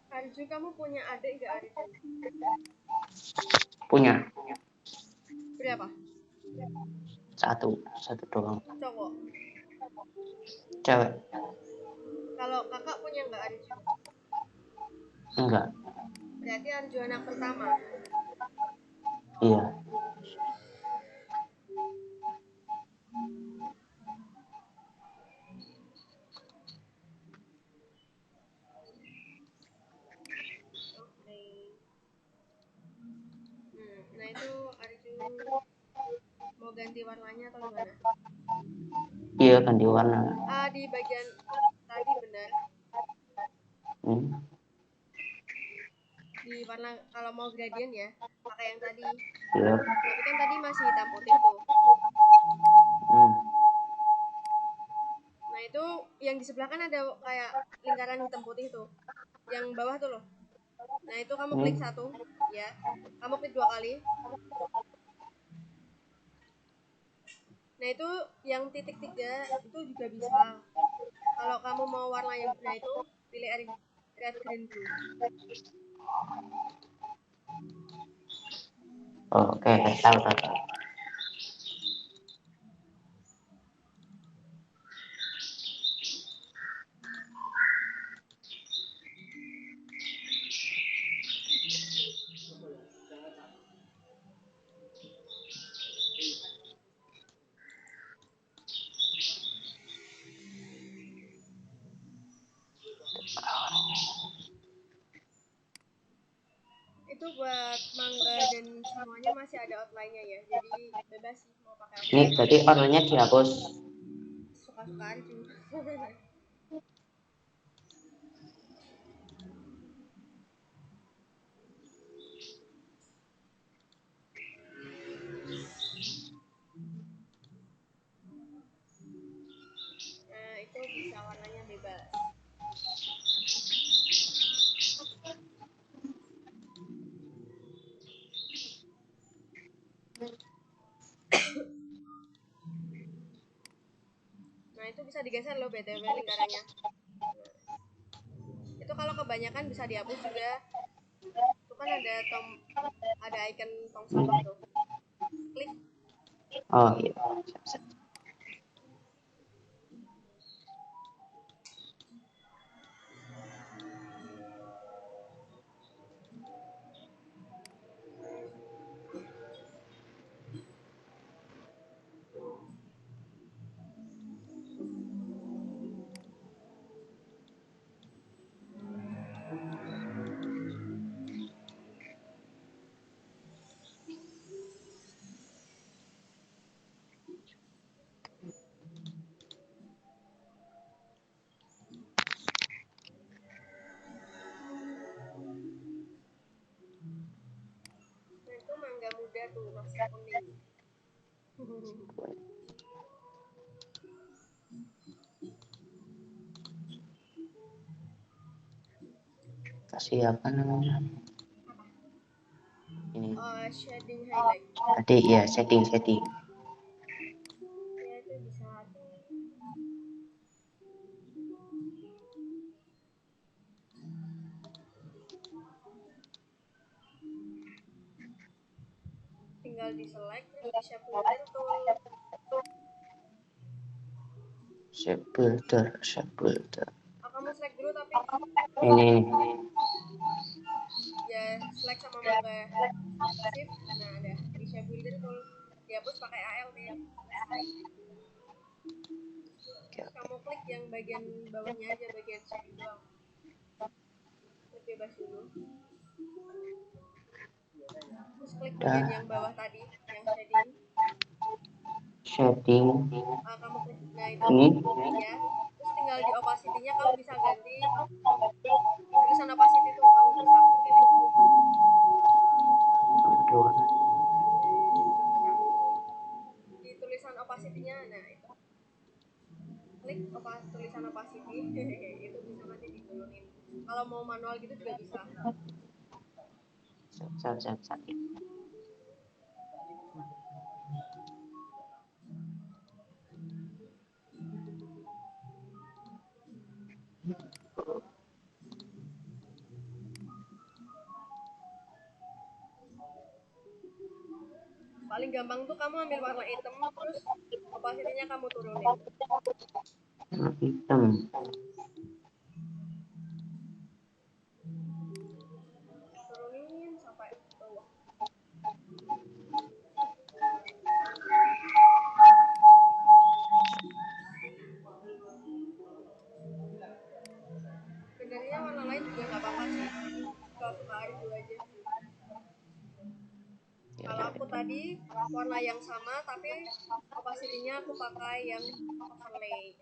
S1: Arju, kamu punya adik nggak Arju?
S8: Punya
S1: Berapa?
S8: satu doang.
S1: Cowok.
S8: Cewek.
S1: Kalau kakak punya nggak Arju?
S8: Enggak.
S1: Berarti Arju anak pertama.
S8: Iya.
S1: Oke. Nah itu Arju mau ganti warnanya atau gimana?
S8: Iya ganti warna.
S1: Di bagian tadi benar. Di warna kalau mau gradient ya pakai yang tadi.
S8: Iya.
S1: Tapi kan tadi masih hitam putih tuh. Nah itu yang di sebelah kan ada kayak lingkaran hitam putih tuh. Yang bawah tuh loh. Nah itu kamu klik satu, ya. Kamu klik 2 kali. Nah itu yang titik 3 itu juga bisa. Kalau kamu mau warna yang nah itu pilih red green blue.
S8: Oh, oke, tahu.
S1: Itu buat mangga dan semuanya masih ada outline-nya ya. Jadi bebas sih mau pakai outline.
S8: Ini berarti warnanya dihapus.
S1: Suka-suka aja. Nah itu bisa warnanya bebas. Nah itu bisa digeser loh BTW lingkarannya. Itu kalau kebanyakan bisa dihapus juga. Itu kan ada icon tong sampah tuh. Klik.
S8: Oh iya.
S1: Nah itu mangga muda tuh masih kuning.
S8: Kasih apa namanya? ini.
S1: Shading highlight.
S8: Tadi ya setting.
S1: Ya itu bisa tuh. Tinggal di select terus di shape builder tool.
S8: Shape builder.
S1: Kamu select dulu tapi
S8: Ini.
S1: ya select sama mangga shift. Nah ada di shape builder tool. Dihapus pakai ALT. Terus kamu klik yang bagian bawahnya aja, bagian shading doang. Terus bebas dulu. Terus klik bagian yang bawah tadi, yang shading. Kamu klik, nah itu
S8: Ini.
S1: ya. Terus tinggal di opacity-nya kamu bisa ganti tulisan opacity tuh, kamu bisa pilih.
S8: Aduh.
S1: Nah, di tulisan opacity-nya, nah itu klik tulisan opacity itu bisa nanti diturunin. Kalau mau manual gitu juga bisa.
S8: Sakit.
S1: Paling gampang tuh kamu ambil warna hitam terus opacity-nya kamu turunin.
S8: Hitam.
S1: Turunin sampai bawah. Sebenarnya warna lain juga nggak apa-apa sih, suka arju aja. Kalau aku tadi warna yang sama tapi opacity-nya aku pakai yang overlay,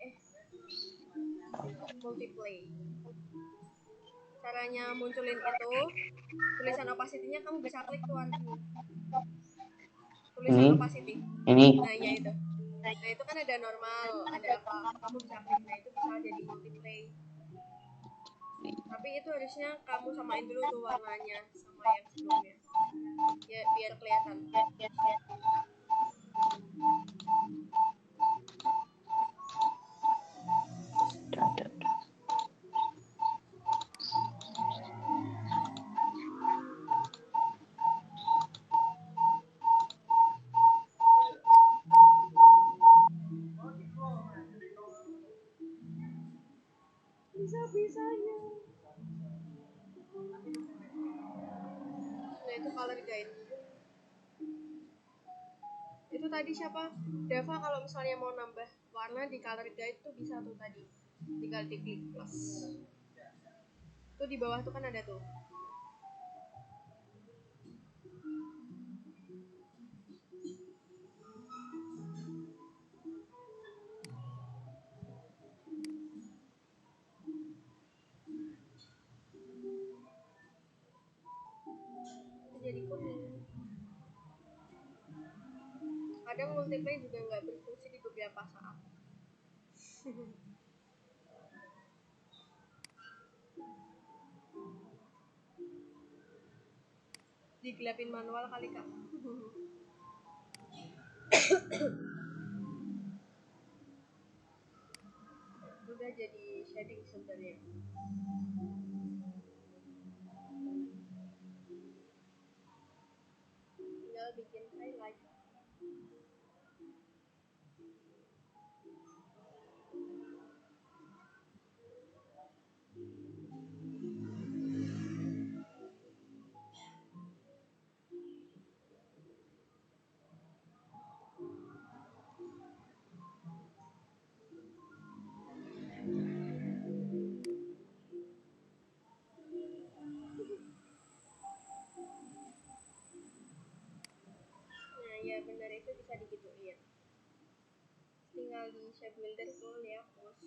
S1: multiplay. Caranya munculin itu, tulisan opacity-nya kamu bisa klik tuh arju. Tulisan opacity.
S8: Ini.
S1: Nah ya itu. Nah itu kan ada normal, ada apa? Kamu bisa klik. Nah itu bisa jadi multiplay. Tapi itu harusnya kamu samain dulu tuh warnanya sama yang sebelumnya. Ya biar kelihatan. Bisa-bisanya. Nah itu color guide. Itu tadi siapa? Dava kalau misalnya mau nambah warna di color guide tuh bisa tuh tadi. Tinggal diklik plus. Tuh di bawah tuh kan ada tuh. Itu jadi kuning. Kadang multiplay juga nggak berfungsi di beberapa saat. Digelapin manual kali kak. Udah jadi shading sebenarnya. Tinggal bikin highlight. Nah ya benar itu bisa digituin. Tinggal di shape builder tool ya, push.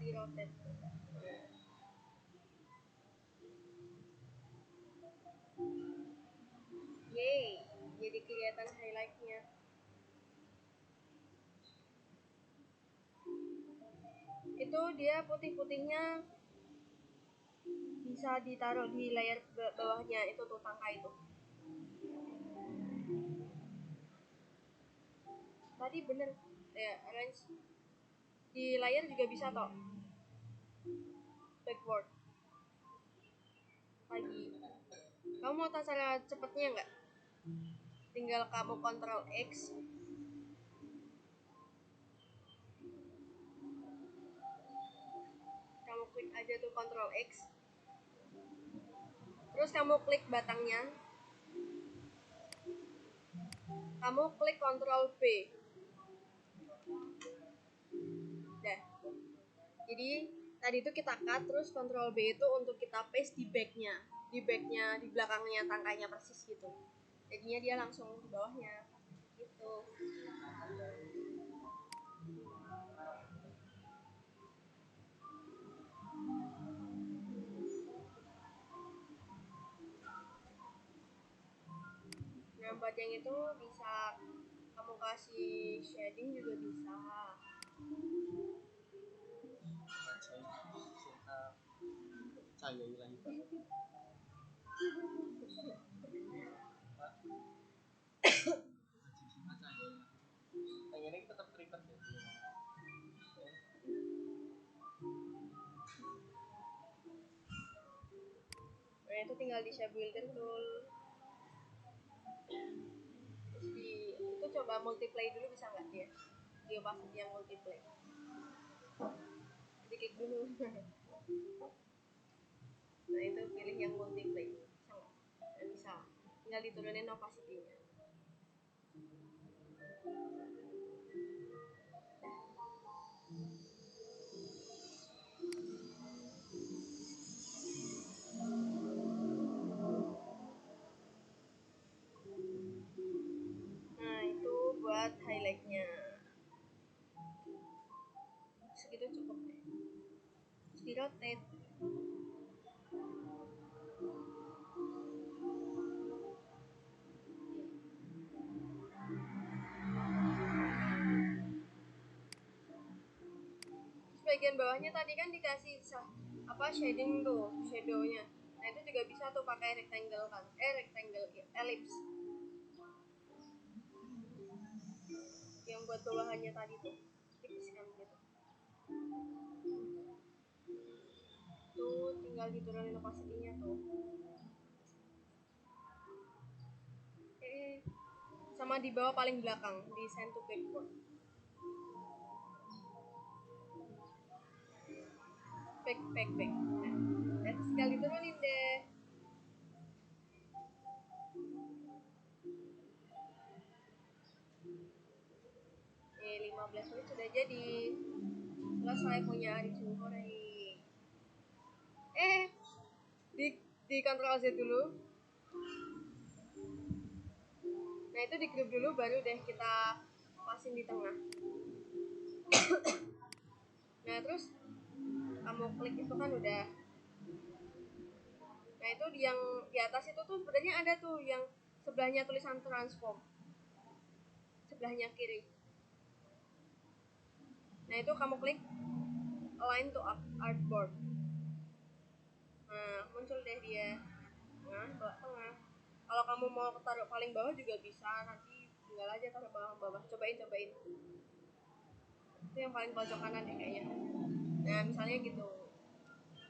S1: di rotate. Yeay, jadi kelihatan highlightnya. Itu dia putih-putihnya bisa ditaruh di layar bawahnya, itu tuh tangka itu. Tadi bener ya, arrange di layar juga bisa toh. Backward lagi. Kamu mau tahu cara cepetnya nggak? Tinggal kamu Ctrl X. Kamu klik aja tuh Ctrl X. Terus kamu klik batangnya. Kamu klik Ctrl B. Dah. Jadi tadi itu kita cut, terus Ctrl B itu untuk kita paste di backnya, di belakangnya tangkainya persis gitu. Jadinya dia langsung di bawahnya gitu. Nah, buat yang itu bisa kamu kasih shading juga bisa. Nah, itu tinggal di shape builder tool. Terus itu coba multiply dulu, bisa nggak dia? Di opacity yang multiply. Diklik dulu. Nah, itu pilih yang multiply. Bisa nggak? Nggak bisa. Tinggal diturunin opacity-nya. Nah, itu buat highlightnya. Segitu cukup deh. Terus di rotate. Terus bagian bawahnya tadi kan dikasih shading tuh, shadownya. Nah, itu juga bisa tuh pakai rectangle kan. Rectangle ellipse. Yang buat bawahannya tadi tuh. Tipiskan gitu. Tuh tinggal diturunin opacity-nya tuh. Sama di bawah paling belakang, di send to backward. Back. Nah, tinggal diturunin deh. Oke, 15 menit sudah jadi. Selesai punya Arju Horai. Di Ctrl Z dulu. Nah, itu di group dulu, baru deh kita pasin di tengah. Nah, terus kamu klik itu kan udah. Nah, itu yang di atas itu tuh sebenarnya ada tuh yang sebelahnya tulisan transform. Sebelahnya kiri. Nah, itu kamu klik align to artboard. Nah, muncul deh dia. Tengah. Kalau kamu mau taruh paling bawah juga bisa, nanti tinggal aja taruh bawah. Cobain. Itu yang paling pojok kanan deh kayaknya. Nah, misalnya gitu.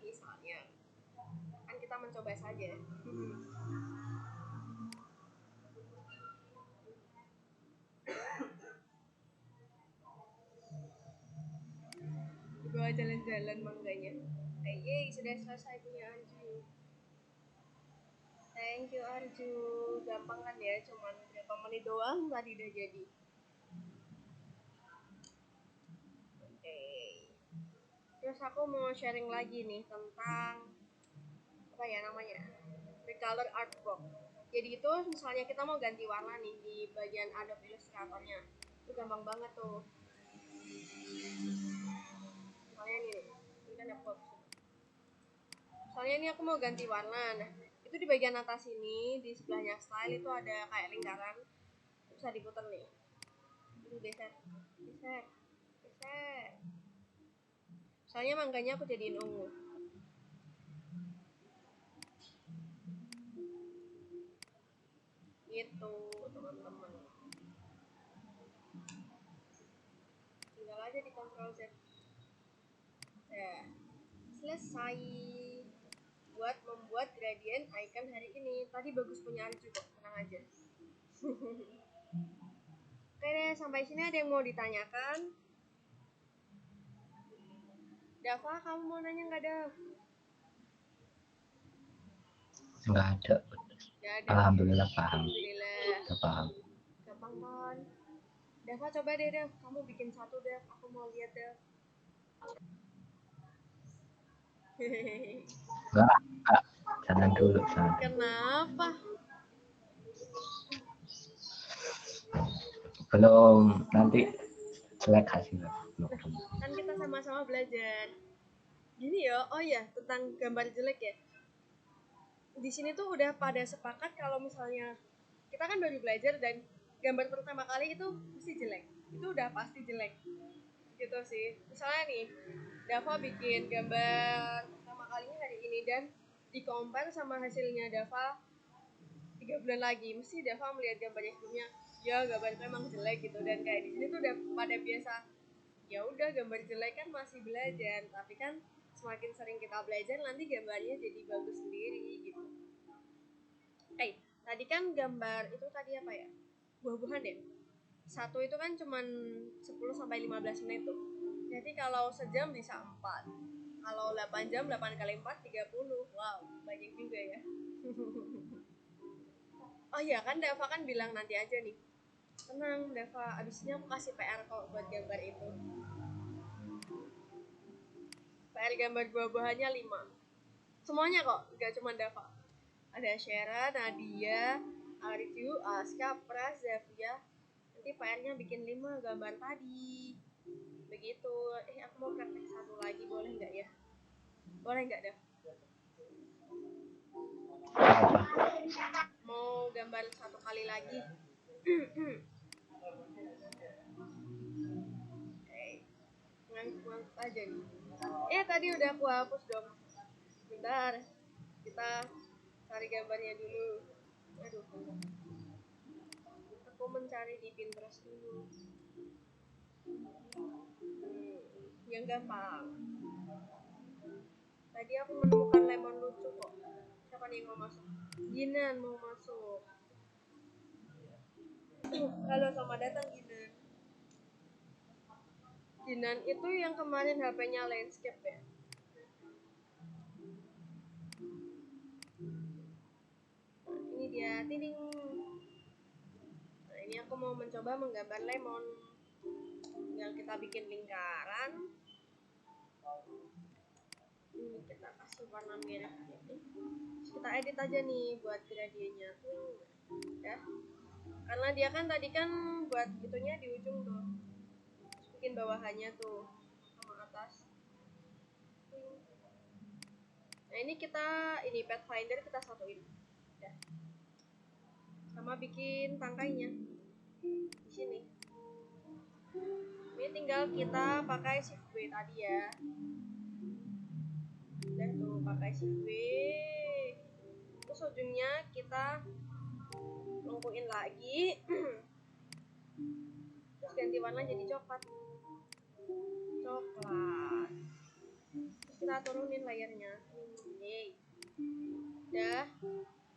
S1: Misalnya. Kan kita mencoba saja. Dibawa jalan-jalan mangganya. Yeay, sudah selesai punya Arju. Thank you Arju. Gampang kan ya, cuman berapa menit doang tadi udah jadi. Oke. Terus aku mau sharing lagi nih tentang apa ya namanya? Recolor Artbox. Jadi itu misalnya kita mau ganti warna nih di bagian Adobe Illustrator-nya. Itu gampang banget tuh. Misalnya nih, snap box. Soalnya ini aku mau ganti warna. Nah, itu di bagian atas ini, di sebelahnya style itu ada kayak lingkaran. Bisa diputar nih. Ini geser. Soalnya mangganya aku jadiin ungu. Gitu, teman-teman. Tinggal aja di Ctrl Z. Ya, selesai. Buat membuat gradient icon hari ini. Tadi bagus punya Arju kok, tenang aja. Oke deh, sampai sini ada yang mau ditanyakan? Dava, kamu mau nanya nggak, Dav?
S6: Nggak ada.
S1: Nggak ada.
S6: Alhamdulillah paham.
S1: Alhamdulillah.
S6: Udah paham.
S1: Gampang kan? Dava, coba deh, Dav. Kamu bikin satu, Dav. Aku mau lihat, Dav.
S6: Enggak. Jangan dulu. Jangan.
S1: Kenapa?
S6: Belum, nanti jelek hasilnya. Belum.
S1: Kan kita sama-sama belajar. Gini ya, oh ya, tentang gambar jelek ya. Di sini tuh udah pada sepakat kalau misalnya kita kan baru belajar dan gambar pertama kali itu mesti jelek. Itu udah pasti jelek. Gitu sih. Misalnya nih, Dava bikin gambar pertama kalinya hari ini dan di-compare sama hasilnya Dava 3 bulan lagi, mesti Dava melihat gambarnya sebelumnya, ya gambarnya emang jelek gitu. Dan kayak di sini tuh udah pada biasa, ya udah gambar jelek kan masih belajar, tapi kan semakin sering kita belajar nanti gambarnya jadi bagus sendiri gitu. Tadi kan gambar itu tadi apa ya, buah-buahan ya, satu itu kan cuman 10-15 menit tuh, jadi kalau sejam bisa 4, kalau 8 jam 8 kali 4 30. Wow, banyak juga ya. Oh iya kan, Dava kan bilang nanti aja nih. Tenang Dava, abisnya aku kasih PR kok buat gambar itu. PR gambar buah-buahannya 5. Semuanya kok, gak cuma Dava. Ada Syera, Nadia, Arju, Aska, Pras, Zavia. Nanti PR-nya bikin 5 gambar tadi. Begitu. Aku mau praktek satu lagi, boleh nggak ya? Boleh nggak, Dav? Mau gambar satu kali lagi. Ngangguk aja nih. Tadi udah aku hapus dong. Bentar, kita cari gambarnya dulu. Aduh, aku mencari di Pinterest dulu. Yang gampang. Tadi aku menemukan lemon lucu kok. Siapa nih yang mau masuk? Ginan mau masuk. Halo, selamat datang Ginan. Ginan itu yang kemarin HP-nya landscape ya? Nah, ini dia, tiding. Nah, ini aku mau mencoba menggambar lemon. Yang kita bikin lingkaran. Ini kita kasih warna merah. Terus kita edit aja nih buat gradiennya tuh. Ya. Karena dia kan tadi kan buat itunya di ujung tuh. Terus bikin bawahannya tuh sama atas. Nah, ini Pathfinder kita satuin. Ya. Sama bikin tangkainya di sini. Ini tinggal kita pakai shift W tadi ya. Udah tuh pakai shift W. Terus ujungnya kita lengkuin lagi. Terus ganti warna jadi coklat. Terus kita turunin layarnya. Udah.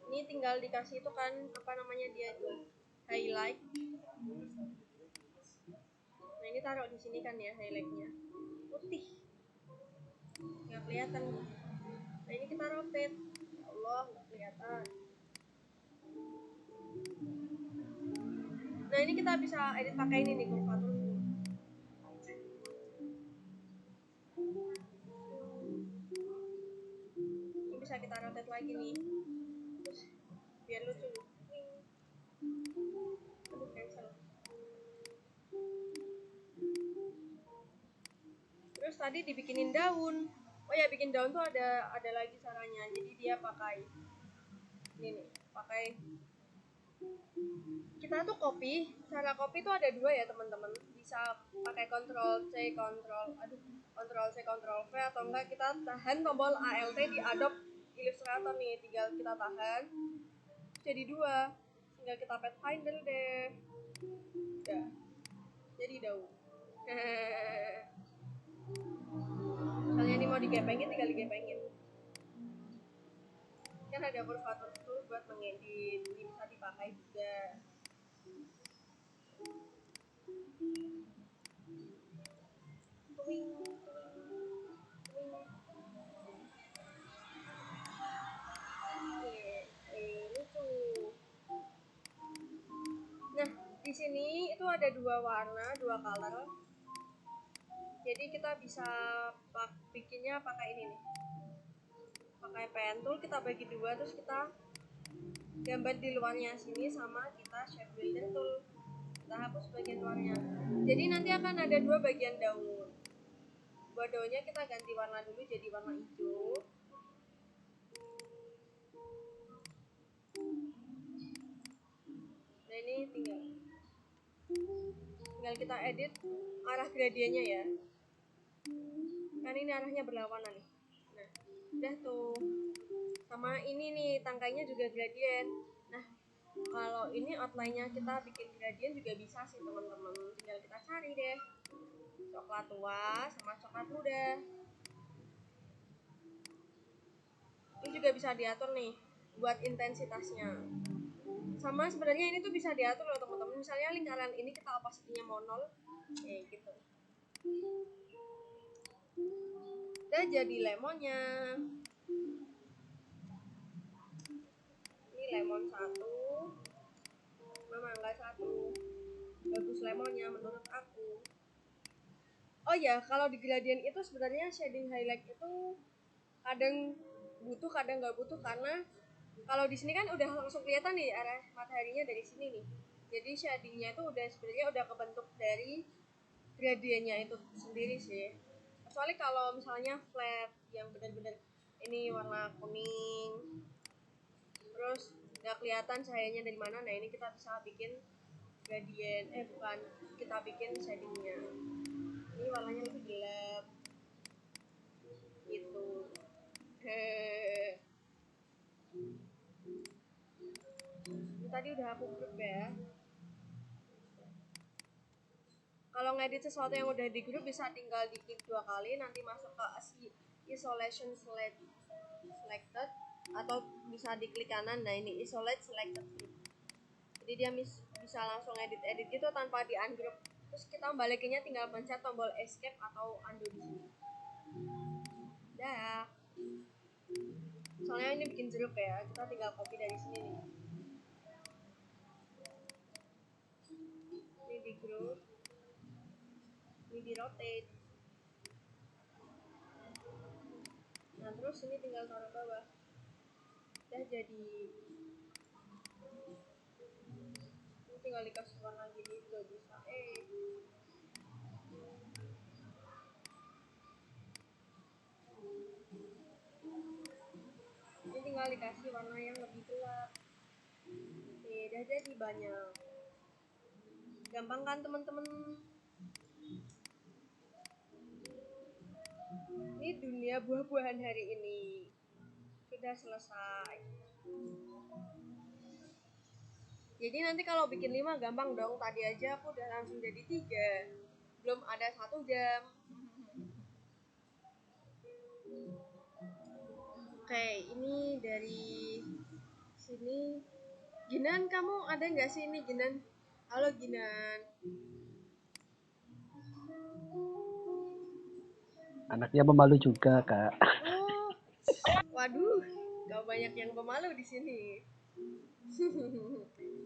S1: Ini tinggal dikasih itu kan apa namanya dia tuh, highlight. Nah, ini taruh di sini kan ya highlightnya. Putih. Nggak kelihatan. Nah, ini kita rotate. Ya Allah, nggak kelihatan. Nah, ini kita bisa edit pakai ini nih, kurvatur. Ini bisa kita rotate lagi nih. Terus biar lucu. Aduh, cancel. Terus tadi dibikinin daun. Oh ya, bikin daun tuh ada lagi caranya. Jadi dia pakai ini nih, pakai kita tuh cara copy tuh ada dua ya teman-teman. Bisa pakai Ctrl C, Ctrl C, Ctrl V, atau enggak kita tahan tombol Alt di Adobe Illustrator nih, tinggal kita tahan jadi dua, tinggal kita Pathfinder deh, udah jadi daun. Misalnya ini mau digepengin, tinggal digepengin. Kan ada Curvature tool buat mengedit, ini bisa dipakai juga. Lucu. Nah, di sini itu ada dua warna, dua color. Jadi kita bisa bikinnya pakai ini nih. Pakai pen tool kita bagi dua, terus kita gambar di luarnya sini, sama kita shape builder tool. Kita hapus bagian luarnya. Jadi nanti akan ada dua bagian daun. Buat daunnya kita ganti warna dulu jadi warna hijau. Nah ini tinggal kita edit arah gradiennya ya. Kan ini arahnya berlawanan nih. Nah, udah tuh. Sama ini nih tangkainya juga gradien. Nah, kalau ini outline-nya kita bikin gradien juga bisa sih teman-teman. Tinggal kita cari deh. Coklat tua sama coklat muda. Ini juga bisa diatur nih buat intensitasnya. Sama sebenarnya ini tuh bisa diatur loh teman-teman. Misalnya lingkaran ini kita opacity-nya mau 0, kayak gitu. Udah jadi lemonnya. Ini lemon 1, mangga 1. Bagus lemonnya menurut aku. Oh ya, kalau di gradient itu sebenarnya shading highlight itu kadang butuh, kadang nggak butuh, karena kalau di sini kan udah langsung kelihatan nih arah mataharinya dari sini nih. Jadi shadingnya itu sebenarnya udah kebentuk dari gradiennya itu sendiri sih. Kecuali kalau misalnya flat yang benar-benar ini warna kuning, terus nggak kelihatan cahayanya dari mana. Nah ini kita bisa bikin gradient, kita bikin shadingnya. Ini warnanya lebih gelap, gitu. Ini tadi udah aku grup ya. Kalau ngedit sesuatu yang udah di grup bisa tinggal diklik 2 kali, nanti masuk ke isolation selected, atau bisa diklik kanan. Nah ini isolate selected group. Jadi dia bisa langsung edit gitu tanpa di ungroup. Terus kita balikinnya tinggal pencet tombol escape atau undo di sini. Dah. Soalnya ini bikin jeruk ya, kita tinggal copy dari sini nih. Ini di group, ini di rotate. Nah terus ini tinggal taruh bawah. Udah jadi. Ini tinggal dikasih warna gini juga bisa. Ini tinggal dikasih warna yang lebih gelap. Oke, udah jadi banyak. Gampang kan teman-teman? Ini dunia buah-buahan hari ini sudah selesai. Jadi nanti kalau bikin 5 gampang dong. Tadi aja aku udah langsung jadi 3. Belum ada 1 jam. Oke, ini dari sini. Ginan, kamu ada nggak sih ini Ginan? Halo Ginan.
S3: Anaknya pemalu juga, Kak.
S1: Oh, waduh, gak banyak yang pemalu di sini.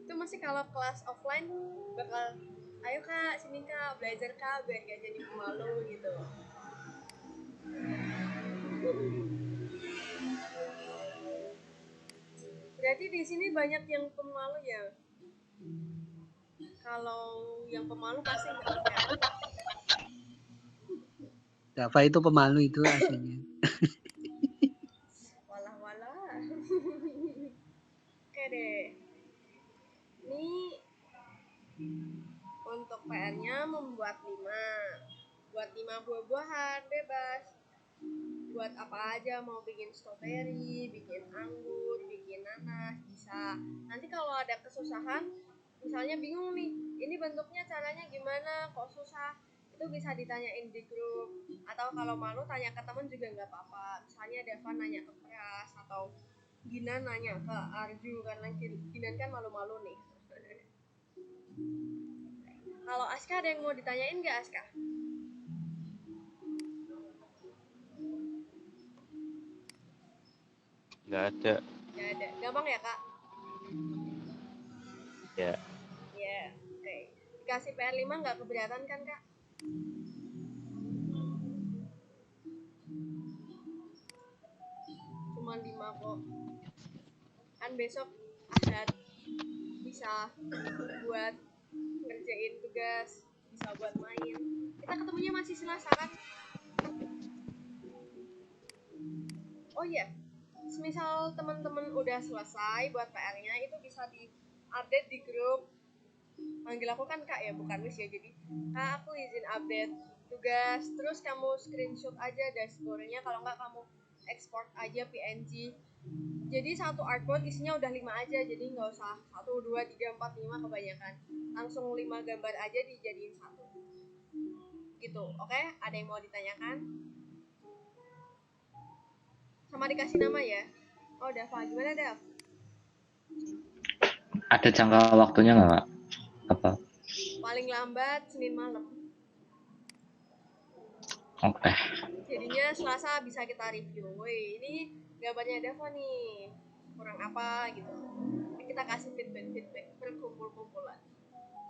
S1: Itu masih kalau kelas offline bakal, ayo Kak, sini Kak, belajar Kak, biar gak jadi pemalu gitu. Berarti di sini banyak yang pemalu ya. Kalau yang pemalu pasti nggak ada.
S3: Java itu pemalu itu aslinya.
S1: Walah walah. Oke deh. Ini untuk PR-nya membuat 5. Buat 5 buah-buahan bebas. Buat apa aja, mau bikin strawberry, bikin anggur, bikin nanas, bisa. Nanti kalau ada kesusahan, misalnya bingung nih, ini bentuknya caranya gimana, kok susah, itu bisa ditanyain di grup. Atau kalau malu tanya ke temen juga nggak apa-apa. Misalnya Devan nanya ke Pras, atau Gina nanya ke Arju, karena Ginan kan malu-malu nih. Kalau Aska ada yang mau ditanyain nggak, Aska?
S2: Nggak ada.
S1: Nggak ada. Gampang ya, Kak?
S2: Ya.
S1: Ya, oke. Dikasih PR 5 nggak keberatan kan, Kak? Cuma 5 kok. Kan besok Ahad bisa buat ngerjain tugas, bisa buat main. Kita ketemunya masih Selasa kan? Oh iya, semisal teman-teman udah selesai buat PR-nya, itu bisa di-update di grup. Manggil aku kan Kak ya, bukan Miss ya. Jadi, Kak aku izin update tugas, terus kamu screenshot aja dashboard-nya, kalau nggak kamu export aja PNG. Jadi satu artboard isinya udah 5 aja, jadi nggak usah 1, 2, 3, 4, 5 kebanyakan. Langsung 5 gambar aja dijadiin 1. Gitu, oke? Ada yang mau ditanyakan? Sama dikasih nama ya? Oh, Dava, gimana Dav?
S8: Ada jangka waktunya nggak, Kak? Apa?
S1: Paling lambat Senin malam.
S8: Oke.
S1: Jadinya Selasa bisa kita review. Woi, ini gambarnya Dava nih, kurang apa gitu. Ini kita kasih feedback berkumpul-kumpulan.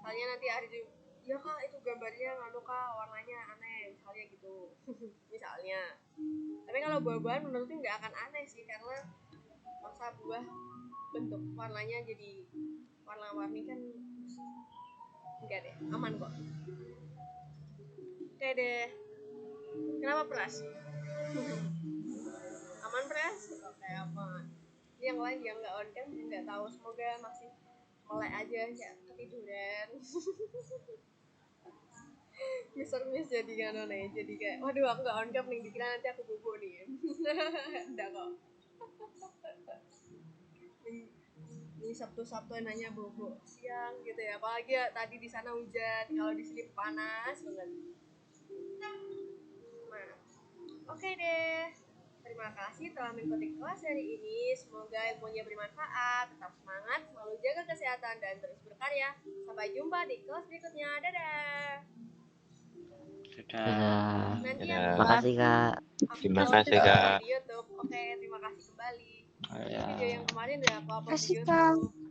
S1: Misalnya nanti Arju, ya Kak itu gambarnya nganu Kak, warnanya aneh, misalnya gitu. Misalnya. Tapi kalau buah-buahan menurutku nggak akan aneh sih, karena masa buah bentuk warnanya jadi warna-warni kan enggak deh, aman kok. Oke deh. Kenapa Pras? Aman Pras? Oke, aman. Ini yang lain yang nggak on cam nggak tahu, semoga masih melek aja ya, ketiduran. Miss jadi kan nih, jadi kayak waduh aku nggak on cam nih, dikira nanti aku bobo nih. Enggak kok. Ini Sabtu nanya bobo siang gitu ya, apalagi ya tadi di sana hujan, kalau di sini panas banget. Nah, oke deh. Terima kasih telah mengikuti kelas hari ini. Semoga ilmunya bermanfaat. Tetap semangat, selalu jaga kesehatan dan terus berkarya. Sampai jumpa di kelas berikutnya. Dadah.
S4: Dadah.
S1: Nanti
S2: Dadah.
S1: yang
S4: Makasih Kak.
S2: Terima kasih, Kak.
S1: di YouTube. Oke, terima kasih kembali.
S2: Ya.
S1: Video yang kemarin udah aku upload di
S5: Kasih,
S1: YouTube.